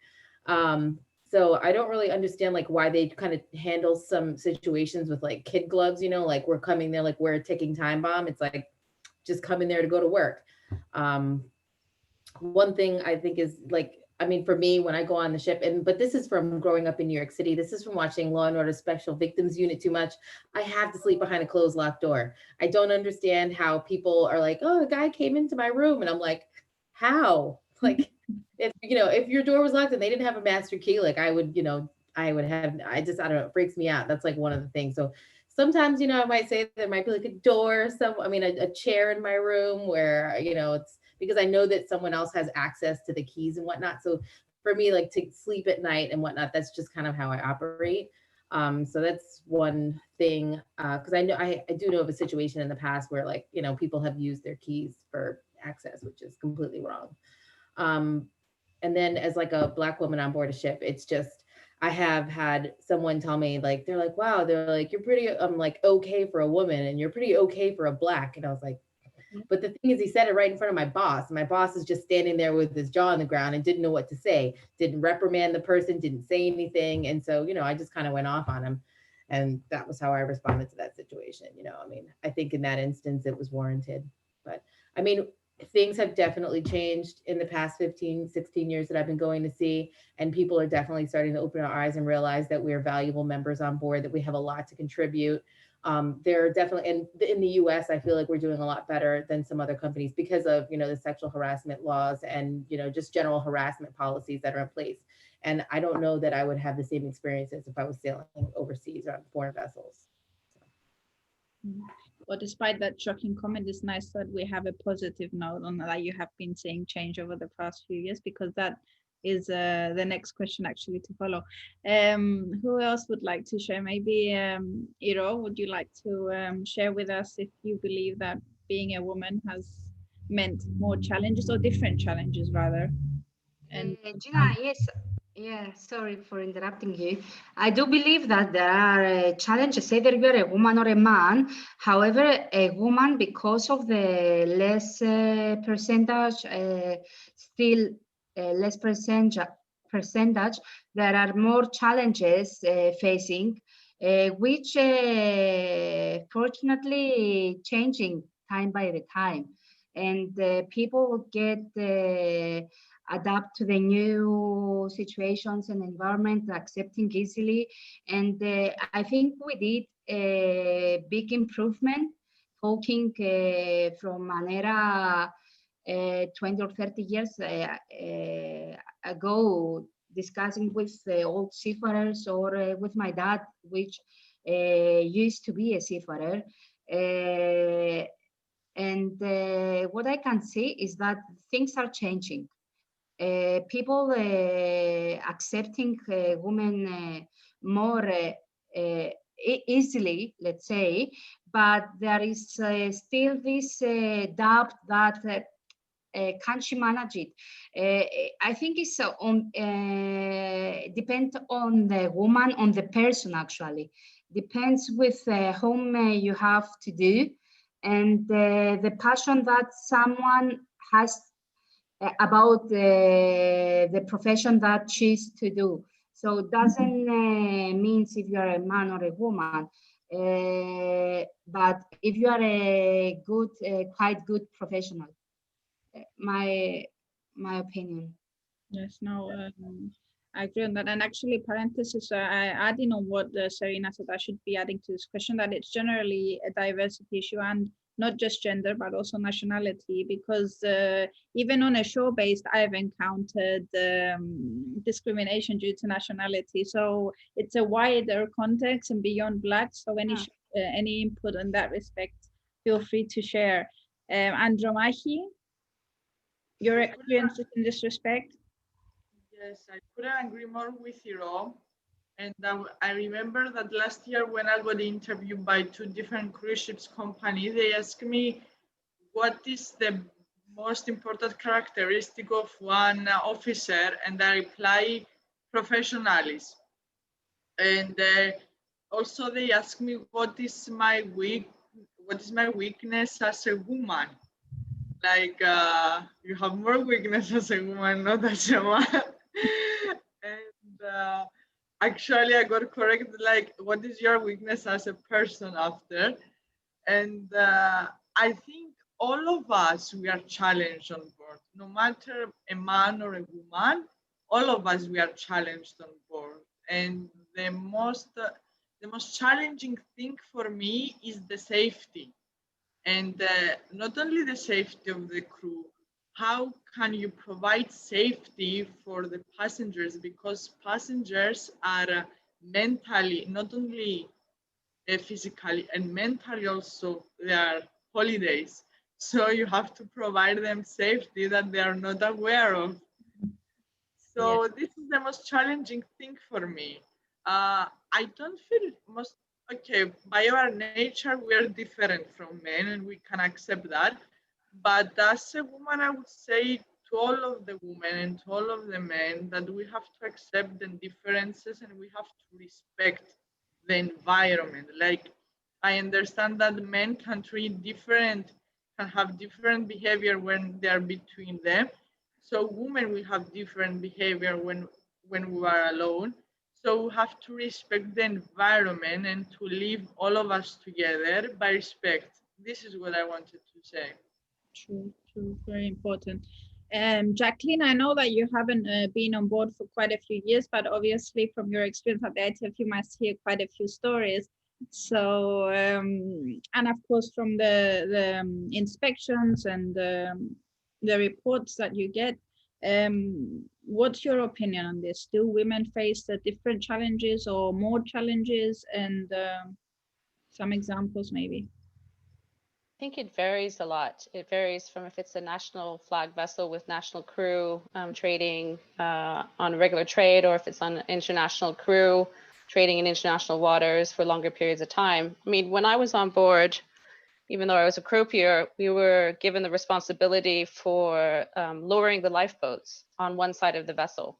So I don't really understand like why they kind of handle some situations with like kid gloves, you know, like we're coming there, like we're a ticking time bomb. It's like, just come in there to go to work. One thing I think is like, I mean, for me, when I go on the ship, but this is from growing up in New York City, this is from watching Law and Order Special Victims Unit too much. I have to sleep behind a closed locked door. I don't understand how people are like, oh, the guy came into my room. And I'm like, how? Like, if, you know, if your door was locked and they didn't have a master key, like I would, you know, I don't know, it freaks me out. That's like one of the things. So sometimes, you know, I might say there might be like a door, a chair in my room where, you know, it's because I know that someone else has access to the keys and whatnot. So for me, like to sleep at night and whatnot, that's just kind of how I operate. So that's one thing, because I know I do know of a situation in the past where like, you know, people have used their keys for access, which is completely wrong. And then as like a Black woman on board a ship, it's just, I have had someone tell me like, they're like, wow, they're like, you're pretty, like okay for a woman and you're pretty okay for a Black. And I was like, but the thing is, he said it right in front of my boss. My boss is just standing there with his jaw on the ground and didn't know what to say, didn't reprimand the person, didn't say anything. And so, you know, I just kind of went off on him. And that was how I responded to that situation. You know, I mean, I think in that instance, it was warranted. But I mean, things have definitely changed in the past 15, 16 years that I've been going to sea. And people are definitely starting to open our eyes and realize that we're valuable members on board, that we have a lot to contribute. There are definitely, and in the US, I feel like we're doing a lot better than some other companies because of, you know, the sexual harassment laws and, you know, just general harassment policies that are in place. And I don't know that I would have the same experiences if I was sailing overseas or on foreign vessels. Well, despite that shocking comment, it's nice that we have a positive note on that you have been seeing change over the past few years, because that is the next question actually to follow. Who else would like to share? Maybe Iro, would you like to share with us if you believe that being a woman has meant more challenges or different challenges rather? And Gina, yes. Yeah, sorry for interrupting you. I do believe that there are challenges, either you're a woman or a man. However, a woman, because of the less percentage, still less percentage, there are more challenges facing, which fortunately changing time by the time. And people get adapt to the new situations and environment, accepting easily. And I think we did a big improvement, talking from an era 20 or 30 years ago, discussing with old seafarers or with my dad, which used to be a seafarer. And what I can see is that things are changing. People accepting women more easily, let's say, but there is still this doubt that can she manage it? I think it's on depends on the woman, on the person actually. Depends with whom you have to do, and the passion that someone has about the profession that she's to do. So it doesn't mean if you are a man or a woman, but if you are a good, quite good professional. My opinion. Yes, no, I agree on that. And actually, parenthesis, adding on what Serena said, I should be adding to this question that it's generally a diversity issue and not just gender, but also nationality, because even on a shore-based, I've encountered discrimination due to nationality. So it's a wider context and beyond Black. So any input in that respect, feel free to share. Andromachi, your experiences in this respect? Yes, I couldn't agree more with you all. And I remember that last year when I got interviewed by 2 different cruise ships companies, they asked me what is the most important characteristic of one officer, and I reply professionalism. And also they asked me what is my weakness as a woman. Like you have more weakness as a woman, not as a man. And actually I got correct, like, what is your weakness as a person after? And I think all of us, we are challenged on board, no matter a man or a woman, all of us, we are challenged on board. And the most challenging thing for me is the safety. And not only the safety of the crew, how can you provide safety for the passengers? Because passengers are mentally, not only physically and mentally also, they are holidays. So you have to provide them safety that they are not aware of. So this is the most challenging thing for me. I don't feel okay, by our nature, we are different from men and we can accept that. But as a woman, I would say to all of the women and to all of the men that we have to accept the differences and we have to respect the environment. Like, I understand that men can have different behavior when they are between them. So women will have different behavior when we are alone. So we have to respect the environment and to live all of us together by respect. This is what I wanted to say. True, very important. Jacqueline, I know that you haven't been on board for quite a few years, but obviously from your experience at the ITF, you must hear quite a few stories. So, and of course from the inspections and the reports that you get, what's your opinion on this? Do women face different challenges or more challenges? And some examples maybe. I think it varies a lot. It varies from if it's a national flag vessel with national crew trading on regular trade, or if it's on international crew trading in international waters for longer periods of time. I mean, when I was on board, even though I was a croupier, we were given the responsibility for lowering the lifeboats on one side of the vessel.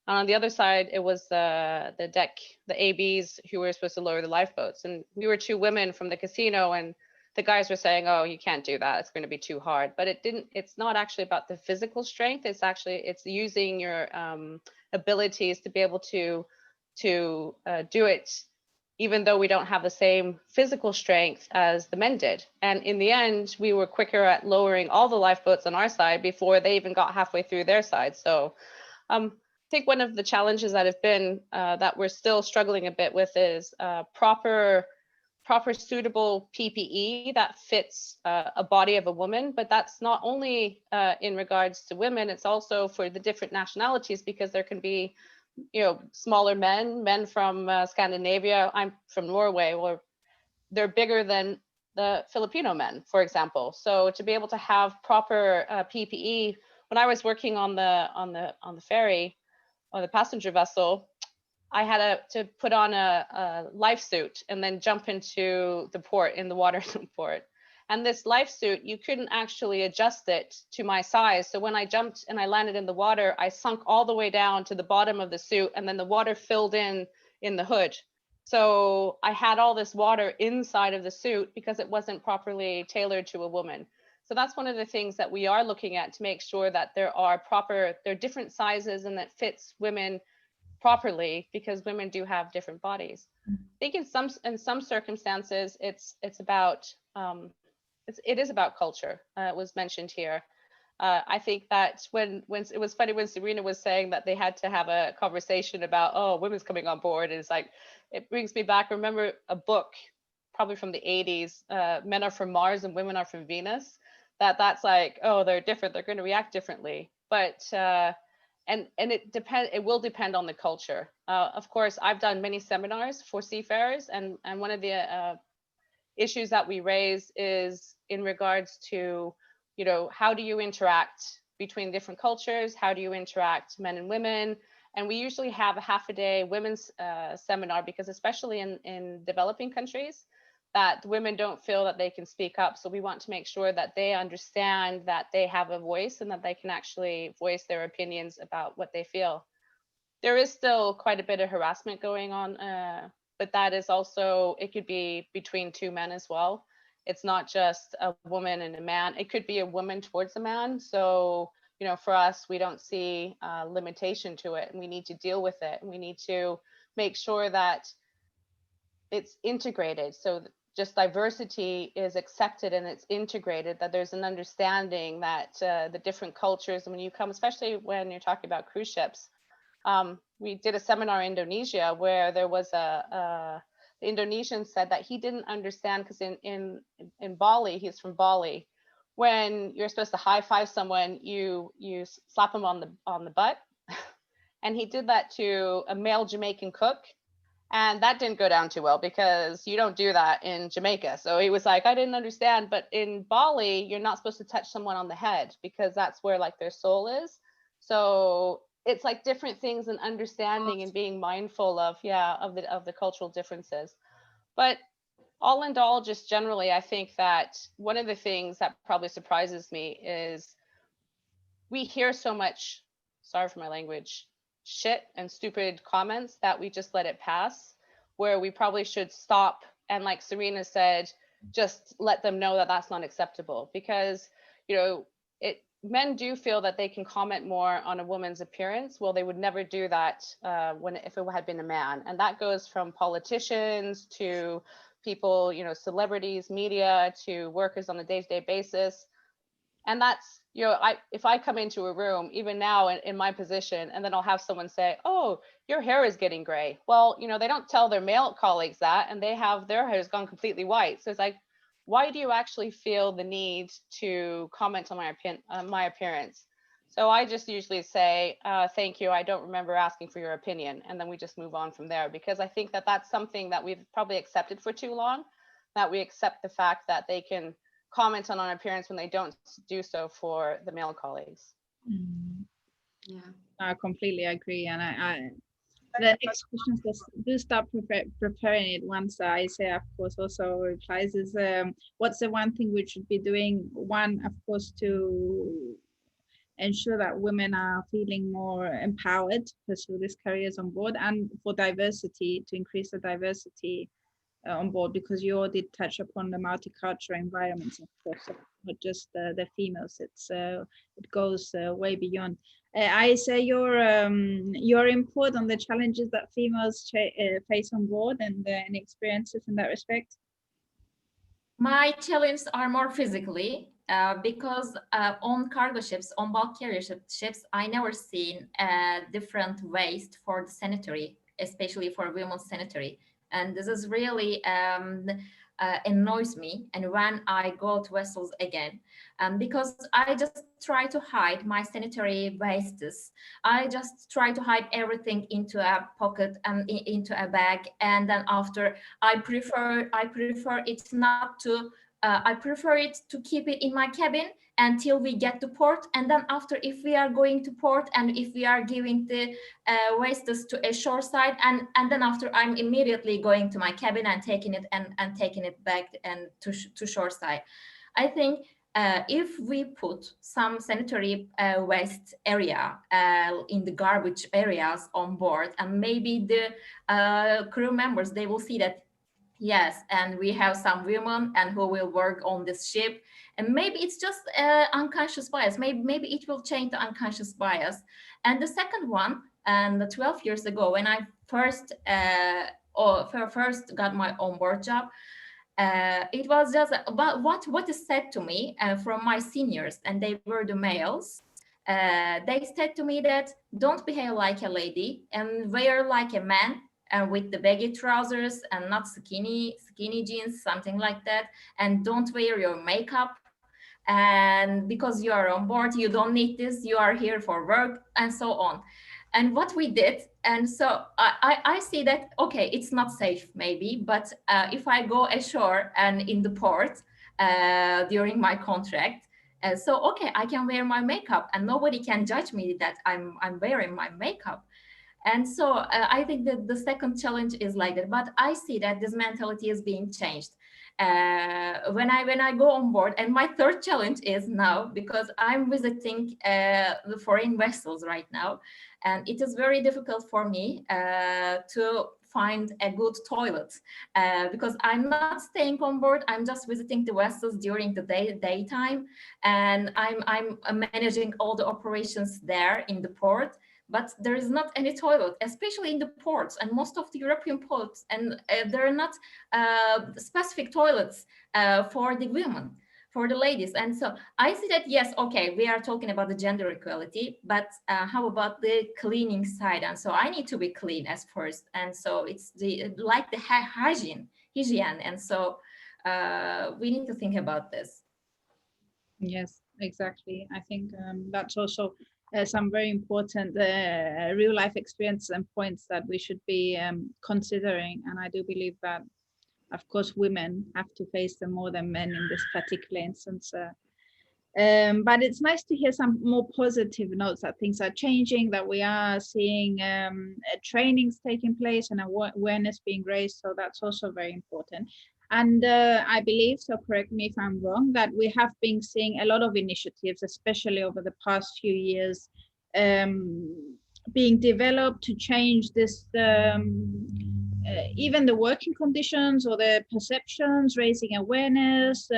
And on the other side, it was the deck, the ABs, who were supposed to lower the lifeboats. And we were 2 women from the casino, and the guys were saying, oh, you can't do that, it's going to be too hard. But it's not actually about the physical strength. It's using your abilities to be able to do it even though we don't have the same physical strength as the men did. And in the end, we were quicker at lowering all the lifeboats on our side before they even got halfway through their side. So I think one of the challenges that have been that we're still struggling a bit with is proper suitable PPE that fits a body of a woman. But that's not only in regards to women, it's also for the different nationalities, because there can be, you know, smaller men from Scandinavia. I'm from Norway, or they're bigger than the Filipino men, for example. So to be able to have proper PPE, when I was working on the ferry, on the passenger vessel, I had to put on a life suit and then jump into the port, in the water port. And this life suit, you couldn't actually adjust it to my size. So when I jumped and I landed in the water, I sunk all the way down to the bottom of the suit, and then the water filled in the hood. So I had all this water inside of the suit because it wasn't properly tailored to a woman. So that's one of the things that we are looking at, to make sure that there are different sizes and that fits women properly, because women do have different bodies. I think in some circumstances, it's about it is about culture. It was mentioned here. I think that when it was funny when Serena was saying that they had to have a conversation about, oh, women's coming on board. And it's like, it brings me back. Remember a book, probably from the 80s, Men Are From Mars and Women Are From Venus. That's like, oh, they're different. They're going to react differently. But and it will depend on the culture. Of course, I've done many seminars for seafarers, and one of the issues that we raise is in regards to, you know, how do you interact between different cultures? How do you interact, men and women? And we usually have a half a day women's seminar, because especially in developing countries, that women don't feel that they can speak up. So we want to make sure that they understand that they have a voice and that they can actually voice their opinions about what they feel. There is still quite a bit of harassment going on, but that is also, it could be between two men as well. It's not just a woman and a man. It could be a woman towards a man. So, you know, for us, we don't see limitation to it, and we need to deal with it. And we need to make sure that it's integrated. So just diversity is accepted and it's integrated, that there's an understanding that the different cultures, and when you come, especially when you're talking about cruise ships, we did a seminar in Indonesia where there was the Indonesian said that he didn't understand, because in Bali, he's from Bali, when you're supposed to high five someone, you slap them on the butt. And he did that to a male Jamaican cook. And that didn't go down too well, because you don't do that in Jamaica. So he was like, I didn't understand. But in Bali, you're not supposed to touch someone on the head, because that's where like their soul is. So it's like different things, and understanding and being mindful of the cultural differences. But all in all, just generally, I think that one of the things that probably surprises me is we hear so much, sorry for my language, shit and stupid comments that we just let it pass, where we probably should stop and, like Serena said, just let them know that that's not acceptable. Because, you know, men do feel that they can comment more on a woman's appearance. Well, they would never do that if it had been a man. And that goes from politicians to people, you know, celebrities, media, to workers on a day-to-day basis. And that's, you know, if I come into a room, even now in my position, and then I'll have someone say, oh, your hair is getting gray. Well, you know, they don't tell their male colleagues that, and their hair has gone completely white. So it's like, why do you actually feel the need to comment on my appearance? So I just usually say, thank you, I don't remember asking for your opinion. And then we just move on from there, because I think that that's something that we've probably accepted for too long, that we accept the fact that they can comment on our appearance when they don't do so for the male colleagues. Yeah, I completely agree. And the next question says, do start preparing it once Ayse, of course, also replies is, what's the one thing we should be doing? One, of course, to ensure that women are feeling more empowered to pursue these careers on board, and for diversity, to increase the diversity on board, because you all did touch upon the multicultural environments, of course, so not just the females. It goes way beyond. I say your input on the challenges that females face on board and any experiences in that respect. My challenges are more physically because on cargo ships, on bulk carrier ships, I never seen different waste for the sanitary, especially for women's sanitary. And this is really annoys me. And when I go to vessels again, because I just try to hide my sanitary wastes. I just try to hide everything into a pocket and into a bag. And then after, I prefer it not to. I prefer it to keep it in my cabin until we get to port. And then after, if we are going to port and if we are giving the wastes to a shore side, and then after, I'm immediately going to my cabin and taking it and taking it back and to shore side. I think if we put some sanitary waste area in the garbage areas on board, and maybe the crew members, they will see that, yes, and we have some women and who will work on this ship, and maybe it's just unconscious bias. Maybe it will change the unconscious bias. And the second one, and 12 years ago, when I first got my onboard job, it was just about what is said to me from my seniors, and they were the males. They said to me that don't behave like a lady and wear like a man, and with the baggy trousers and not skinny jeans, something like that, and don't wear your makeup. And because you are on board, you don't need this, you are here for work, and so on. And what we did, and so I see that, okay, it's not safe maybe, but if I go ashore and in the port during my contract, so okay, I can wear my makeup and nobody can judge me that I'm wearing my makeup. And so I think that the second challenge is like that, but I see that this mentality is being changed when I go on board. And my third challenge is now, because I'm visiting the foreign vessels right now, and it is very difficult for me to find a good toilet because I'm not staying on board. I'm just visiting the vessels during the daytime, and I'm managing all the operations there in the port. But there is not any toilet, especially in the ports and most of the European ports, and there are not specific toilets for the women, for the ladies. And so I see that, yes, okay, we are talking about the gender equality, but how about the cleaning side? And so I need to be clean as first. And so it's like the hygiene. And so we need to think about this. Yes, exactly. I think that's also some very important real life experience and points that we should be considering. And I do believe that, of course, women have to face them more than men in this particular instance. But it's nice to hear some more positive notes that things are changing, that we are seeing trainings taking place and awareness being raised. So that's also very important. And I believe, so correct me if I'm wrong, that we have been seeing a lot of initiatives, especially over the past few years, being developed to change this, even the working conditions or the perceptions, raising awareness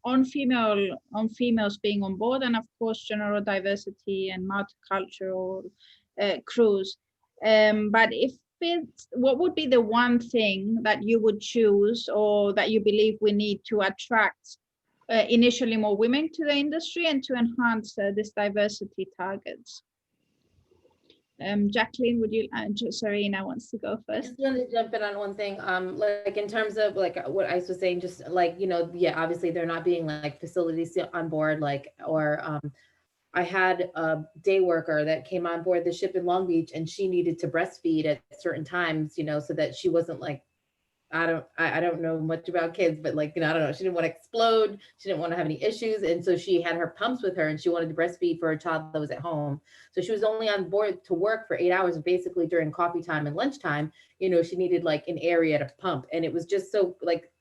on females being on board, and of course, general diversity and multicultural crews. But what would be the one thing that you would choose, or that you believe we need to attract initially more women to the industry and to enhance this diversity targets? Jacqueline, would you? Serena wants to go first. I just wanted to jump in on one thing. Like in terms of like what Ayse was saying, just like, you know, yeah, obviously there not being like facilities on board, like, or I had a day worker that came on board the ship in Long Beach, and she needed to breastfeed at certain times, you know, so that she wasn't like, I don't know much about kids, but like, you know, I don't know. She didn't want to explode. She didn't want to have any issues. And so she had her pumps with her, and she wanted to breastfeed for a child that was at home. So she was only on board to work for 8 hours, basically during coffee time and lunchtime. You know, she needed like an area to pump. And it was just so like,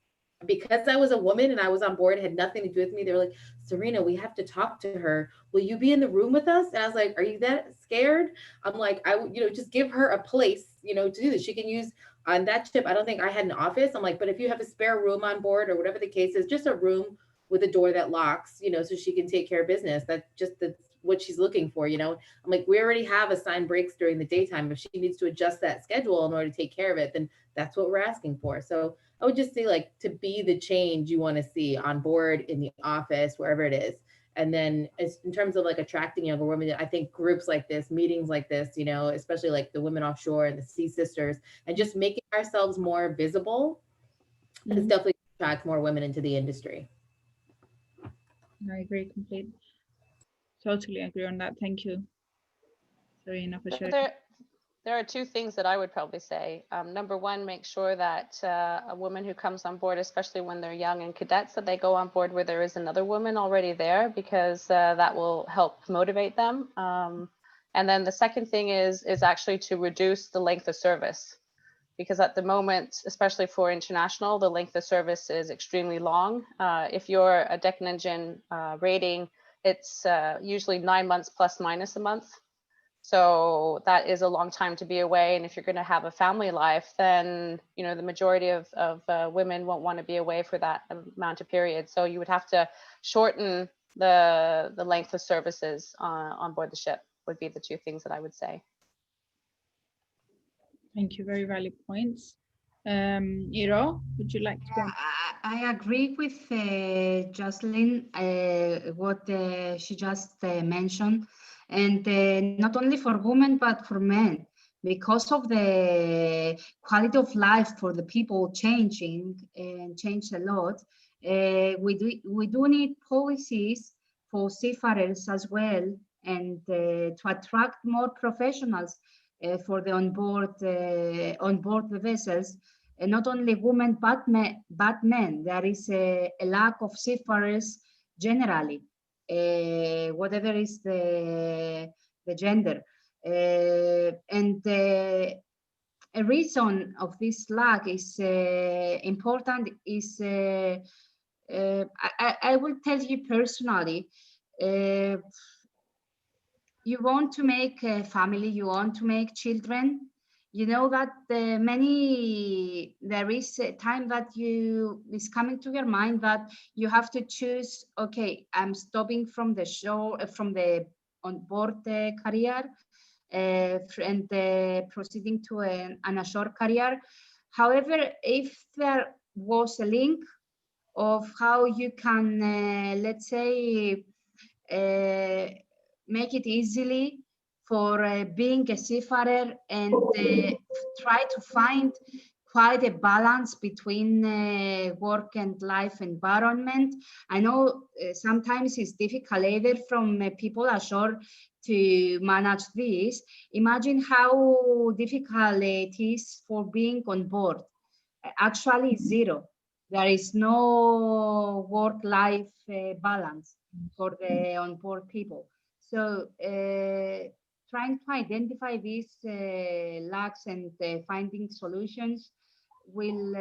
because I was a woman and I was on board, it had nothing to do with me. They were like, Serena, we have to talk to her. Will you be in the room with us? And I was like, are you that scared? I'm like, you know, just give her a place, you know, to do this. She can use On that ship, I don't think I had an office. I'm like, but if you have a spare room on board or whatever the case is, just a room with a door that locks, you know, so she can take care of business. That's what she's looking for, you know. I'm like, we already have assigned breaks during the daytime. If she needs to adjust that schedule in order to take care of it, then that's what we're asking for. So I would just say, like, to be the change you want to see on board, in the office, wherever it is. And then as in terms of like attracting younger women, I think groups like this, meetings like this, you know, especially like the women offshore and the Sea Sisters, and just making ourselves more visible is definitely attract more women into the industry. I agree completely. Totally agree on that. Thank you, Serena, for sharing. There are two things that I would probably say. Number one, make sure that a woman who comes on board, especially when they're young and cadets, that they go on board where there is another woman already there, because that will help motivate them. And then the second thing is actually to reduce the length of service, because at the moment, especially for international, the length of service is extremely long. If you're a deck and engine rating, it's usually 9 months plus minus a month. So that is a long time to be away. And if you're going to have a family life, then, you know, the majority of women won't want to be away for that amount of period. So you would have to shorten the length of services on board the ship, would be the two things that I would say. Thank you. Very valid points. Iro, would you like to go? I agree with Jacqueline, what she just mentioned, and not only for women but for men, because of the quality of life for the people changing and changed a lot. We do need policies for seafarers as well, and to attract more professionals for the onboard the vessels. And not only women but men. There is a lack of seafarers generally, whatever is the gender. And a reason of this lack is important is, I will tell you personally, you want to make a family, you want to make children, you know that there is a time that is coming to your mind that you have to choose, okay, I'm stopping from the shore, from the onboard career, and proceeding to an ashore career. However, if there was a link of how you can, let's say, make it easily for being a seafarer and try to find quite a balance between work and life environment. I know sometimes it's difficult either from people ashore to manage this. Imagine how difficult it is for being on board. Actually, zero. There is no work-life balance for the onboard people. So trying to identify these lacks and finding solutions will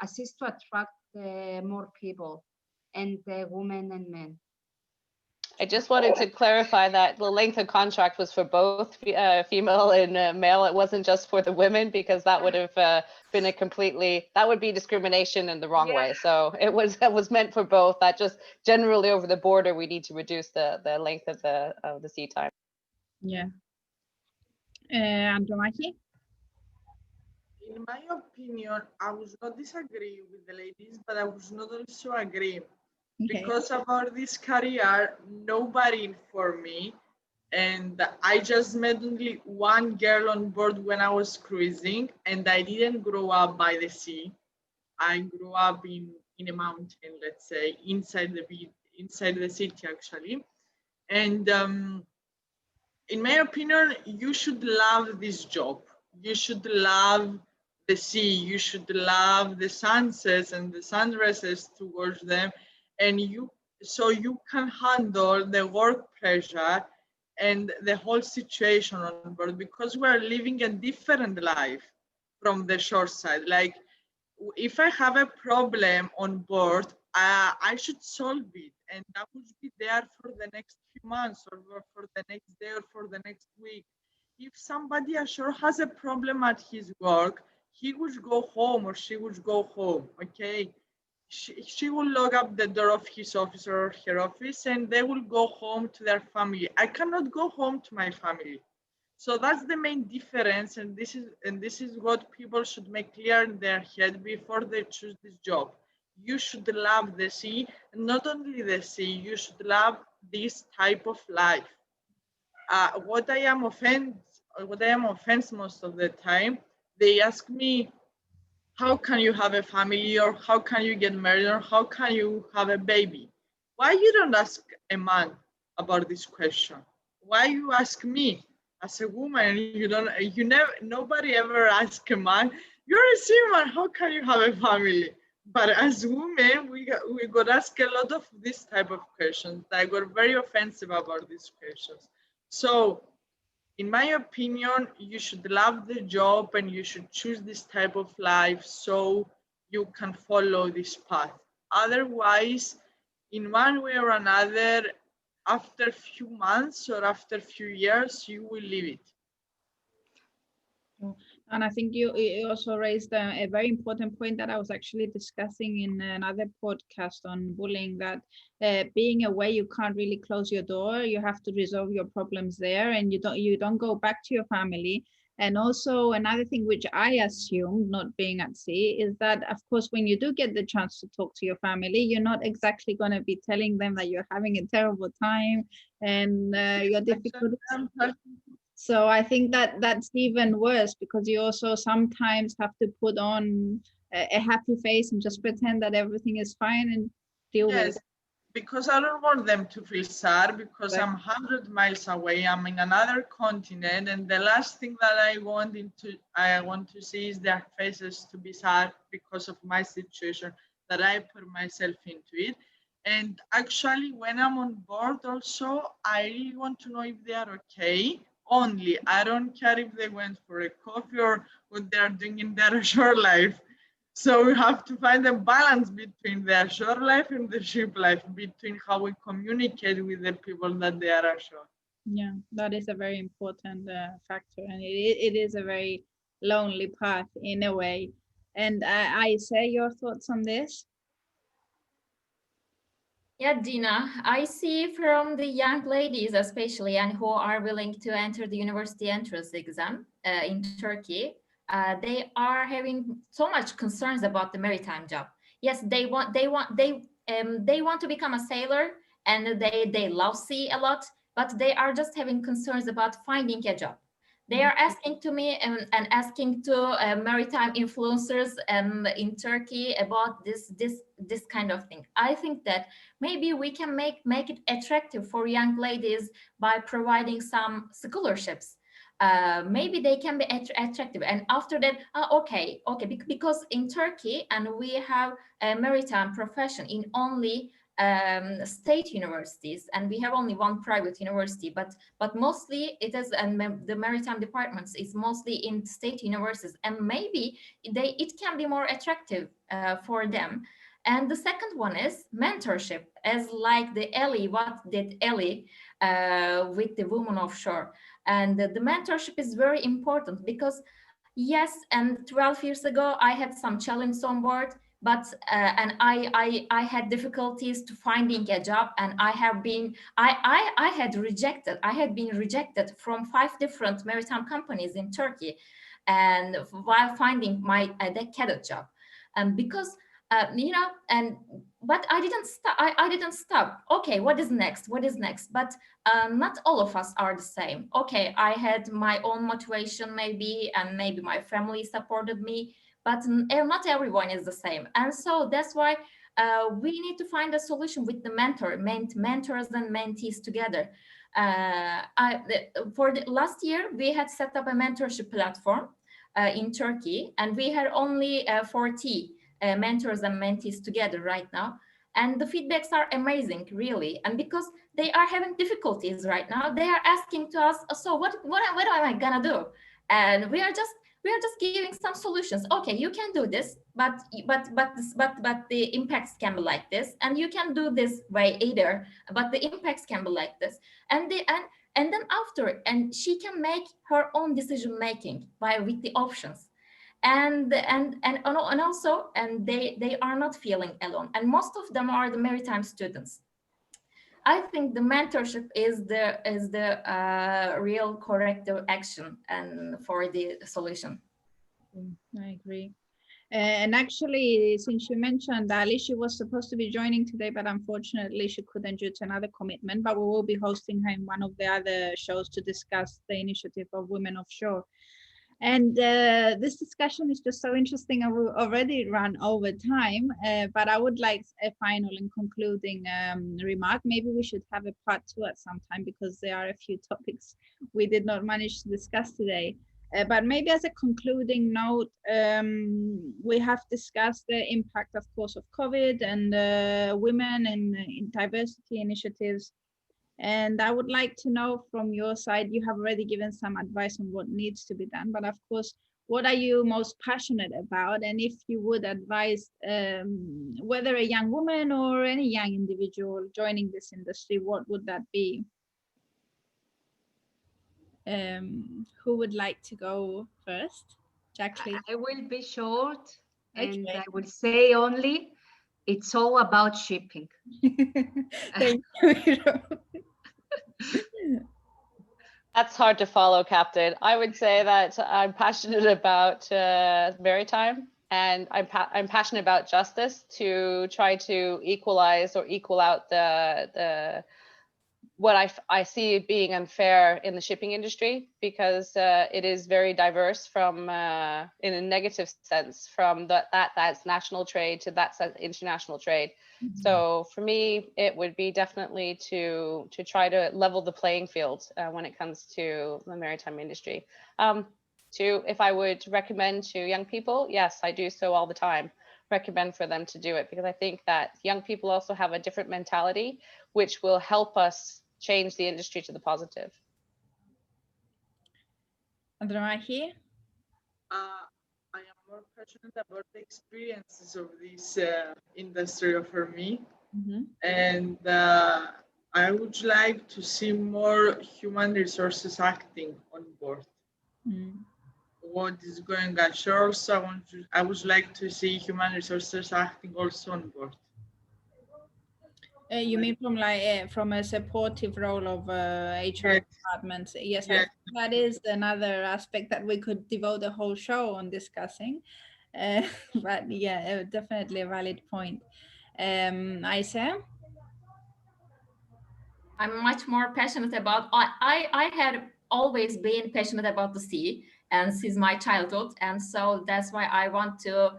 assist to attract more people, and women and men. I just wanted to clarify that the length of contract was for both female and male. It wasn't just for the women, because that would have been that would be discrimination in the wrong way. So it was meant for both. That just generally over the border, we need to reduce the length of the sea time. Yeah. Andromachi? In my opinion, I would not disagree with the ladies, but I would not also agree. Okay. Because about this career, nobody informed me, and I just met only one girl on board when I was cruising, and I didn't grow up by the sea. I grew up in a mountain, let's say, inside the city actually. And in my opinion, you should love this job. You should love the sea. You should love the sunsets and the sunrises towards them. And so you can handle the work pressure and the whole situation on board, because we are living a different life from the shore side. Like, if I have a problem on board, I should solve it, and I would be there for the next few months, or for the next day, or for the next week. if somebody ashore has a problem at his work, he would go home or she would go home, okay? She will lock up the door of his office or her office and they will go home to their family. I cannot go home to my family. So that's the main difference, and this is what people should make clear in their head before they choose this job. You should love the sea, and not only the sea, you should love this type of life. What I am offense most of the time, they ask me, how can you have a family, or how can you get married, or how can you have a baby? Why you don't ask a man about this question? Why you ask me as a woman? You never, nobody ever ask a man, you're a seaman, how can you have a family? But as women, we got asked a lot of this type of questions. I got very offensive about these questions. So in my opinion, you should love the job and you should choose this type of life so you can follow this path. Otherwise, in one way or another, after a few months or after a few years, you will leave it. And I think you also raised a very important point that I was actually discussing in another podcast on bullying, that being away, you can't really close your door. You have to resolve your problems there, and you don't go back to your family. And also another thing which I assumed, not being at sea, is that of course when you do get the chance to talk to your family, you're not exactly going to be telling them that you're having a terrible time and your difficulties. So I think that that's even worse, because you also sometimes have to put on a happy face and just pretend that everything is fine and deal with it. Because I don't want them to feel sad, because Right. I'm 100 miles away, I'm in another continent, and the last thing that I want to see is their faces to be sad because of my situation that I put myself into it. And actually, when I'm on board also, I really want to know if they are okay. Only, I don't care if they went for a coffee or what they're doing in their shore life. So we have to find a balance between the ashore life and the ship life, between how we communicate with the people that they are ashore. Yeah, that is a very important factor, and it is a very lonely path in a way. And Ayse, your thoughts on this? Yeah, Gina, I see from the young ladies especially, and who are willing to enter the university entrance exam in Turkey, they are having so much concerns about the maritime job. Yes, they want to become a sailor, and they love sea a lot, but they are just having concerns about finding a job. They are asking to me and asking to maritime influencers in Turkey about this kind of thing. I think that maybe we can make it attractive for young ladies by providing some scholarships. Maybe they can be attractive, and after that, okay, because in Turkey, and we have a maritime profession in only state universities, and we have only one private university, but mostly it is, and the maritime departments is mostly in state universities, and maybe it can be more attractive for them. And the second one is mentorship, as like the Ellie, what did Ellie with the woman offshore. And the mentorship is very important, because yes, and 12 years ago, I had some challenges on board, but and I had difficulties to finding a job, and I had been rejected from 5 different maritime companies in Turkey, and while finding my cadet job, and because but I didn't stop. I didn't stop. Okay, what is next? But not all of us are the same. Okay, I had my own motivation maybe, and maybe my family supported me, but not everyone is the same. And so that's why we need to find a solution with the mentors and mentees together. For the last year, we had set up a mentorship platform in Turkey, and we had only 40 mentors and mentees together right now. And the feedbacks are amazing, really. And because they are having difficulties right now, they are asking to us, so what am I gonna do? And we are just We are just giving some solutions. Okay, you can do this, but the impacts can be like this, and you can do this way either, but the impacts can be like this, and then after, and she can make her own decision making with the options, and also, and they are not feeling alone, and most of them are the maritime students. I think the mentorship is the real corrective action and for the solution. I agree. And actually, since you mentioned Ali, she was supposed to be joining today, but unfortunately she couldn't due to another commitment. But we will be hosting her in one of the other shows to discuss the initiative of Women Offshore. And this discussion is just so interesting, and we've already run over time, but I would like a final and concluding remark. Maybe we should have a part 2 at some time, because there are a few topics we did not manage to discuss today. But maybe as a concluding note, we have discussed the impact, of course, of COVID and women in diversity initiatives. And I would like to know from your side, you have already given some advice on what needs to be done, but of course, what are you most passionate about? And if you would advise whether a young woman or any young individual joining this industry, what would that be? Who would like to go first? Jacqueline. I will be short, and Okay. I will say only, it's all about shipping. Thank you. That's hard to follow, Captain. I would say that I'm passionate about maritime, and I'm passionate about justice, to try to equalize or equal out the what I see being unfair in the shipping industry, because it is very diverse from in a negative sense, from that's national trade to that's international trade. Mm-hmm. So for me, it would be definitely to try to level the playing field when it comes to the maritime industry. If I would recommend to young people, yes, I do so all the time. Recommend for them to do it, because I think that young people also have a different mentality, which will help us change the industry to the positive. Andromachi? I am more passionate about the experiences of this industry for me. Mm-hmm. And I would like to see more human resources acting on board. Mm. What is going ashore, so I would like to see human resources acting also on board. You mean from a supportive role of HR yes. departments? Yes, yes. That is another aspect that we could devote a whole show on discussing. But yeah, definitely a valid point. Ayse? I'm much more passionate about, I had always been passionate about the sea, and since my childhood, and so that's why I want to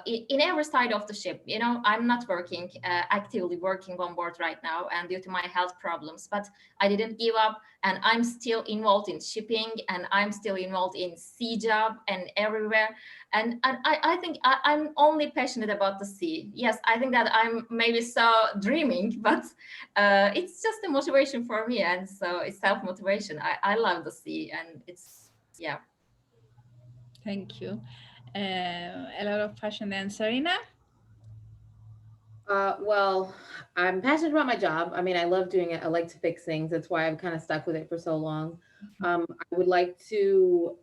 in every side of the ship. You know, I'm not working actively working on board right now, and due to my health problems, but I didn't give up, and I'm still involved in shipping, and I'm still involved in sea job and everywhere. And I think I'm only passionate about the sea. Yes, I think that I'm maybe so dreaming, but it's just a motivation for me, and so it's self-motivation. I love the sea, and it's, yeah. Thank you. A lot of passion then. Serena? Well, I'm passionate about my job. I mean, I love doing it. I like to fix things. That's why I've kind of stuck with it for so long. I would like to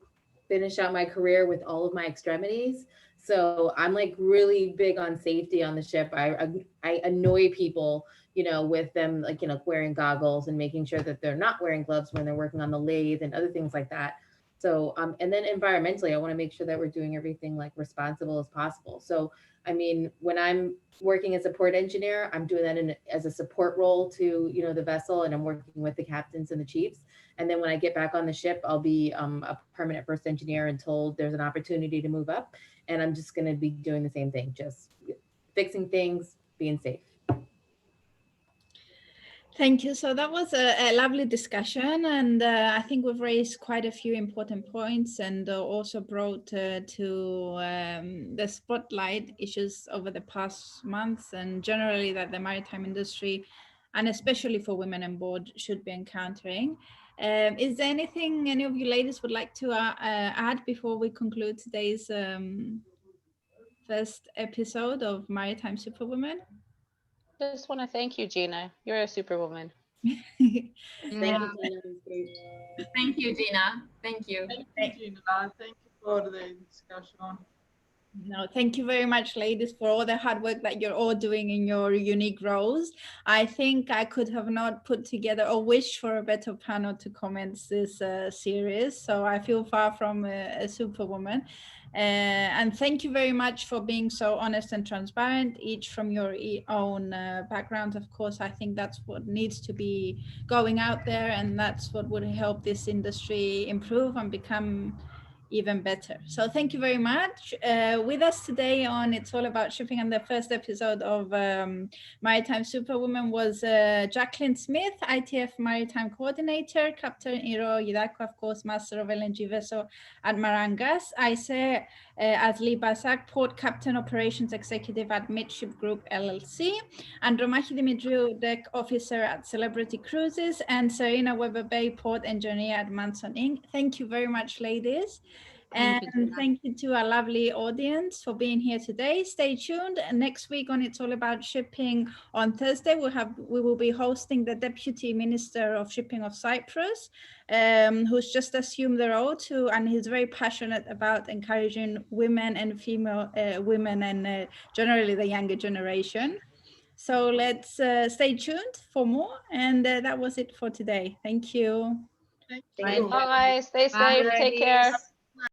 finish out my career with all of my extremities. So I'm like really big on safety on the ship. I annoy people, you know, with them, like, you know, wearing goggles and making sure that they're not wearing gloves when they're working on the lathe and other things like that. So, and then environmentally, I want to make sure that we're doing everything like responsible as possible. So, I mean, when I'm working as a port engineer, I'm doing that as a support role to, you know, the vessel, and I'm working with the captains and the chiefs. And then when I get back on the ship, I'll be a permanent first engineer until there's an opportunity to move up. And I'm just going to be doing the same thing, just fixing things, being safe. Thank you. So that was a lovely discussion, and I think we've raised quite a few important points, and also brought to the spotlight issues over the past months, and generally that the maritime industry, and especially for women on board, should be encountering. Is there anything any of you ladies would like to add before we conclude today's first episode of Maritime Superwomen? Just want to thank you, Gina. You're a superwoman. Thank you, Yeah. Gina. It was great. Thank you, Gina. Thank you. Thank you, Gina. Thank you for the discussion. No, thank you very much, ladies, for all the hard work that you're all doing in your unique roles. I think I could have not put together or wished for a better panel to commence this series. So I feel far from a superwoman. And thank you very much for being so honest and transparent, each from your own background. Of course, I think that's what needs to be going out there, and that's what would help this industry improve and become even better. So thank you very much. With us today on It's All About Shipping, and the first episode of Maritime Superwoman was Jacqueline Smith, ITF Maritime Coordinator, Captain Iro Yidako, of course, Master of LNG Vessel at Maran Gas, Ayse Asli Basak, Port Captain Operations Executive at Midship Group LLC, Andromachi Dimitri, Deck Officer at Celebrity Cruises, and Serena Weber Bay, Port Engineer at Matson Inc. Thank you very much, ladies. And thank you to our lovely audience for being here today. Stay tuned. Next week on It's All About Shipping on Thursday, we will be hosting the Deputy Minister of Shipping of Cyprus, who's just assumed the role and he's very passionate about encouraging women and female women and generally the younger generation. So let's stay tuned for more. And that was it for today. Thank you. Thank you. Bye. Stay safe. Bye, Take care. ladies.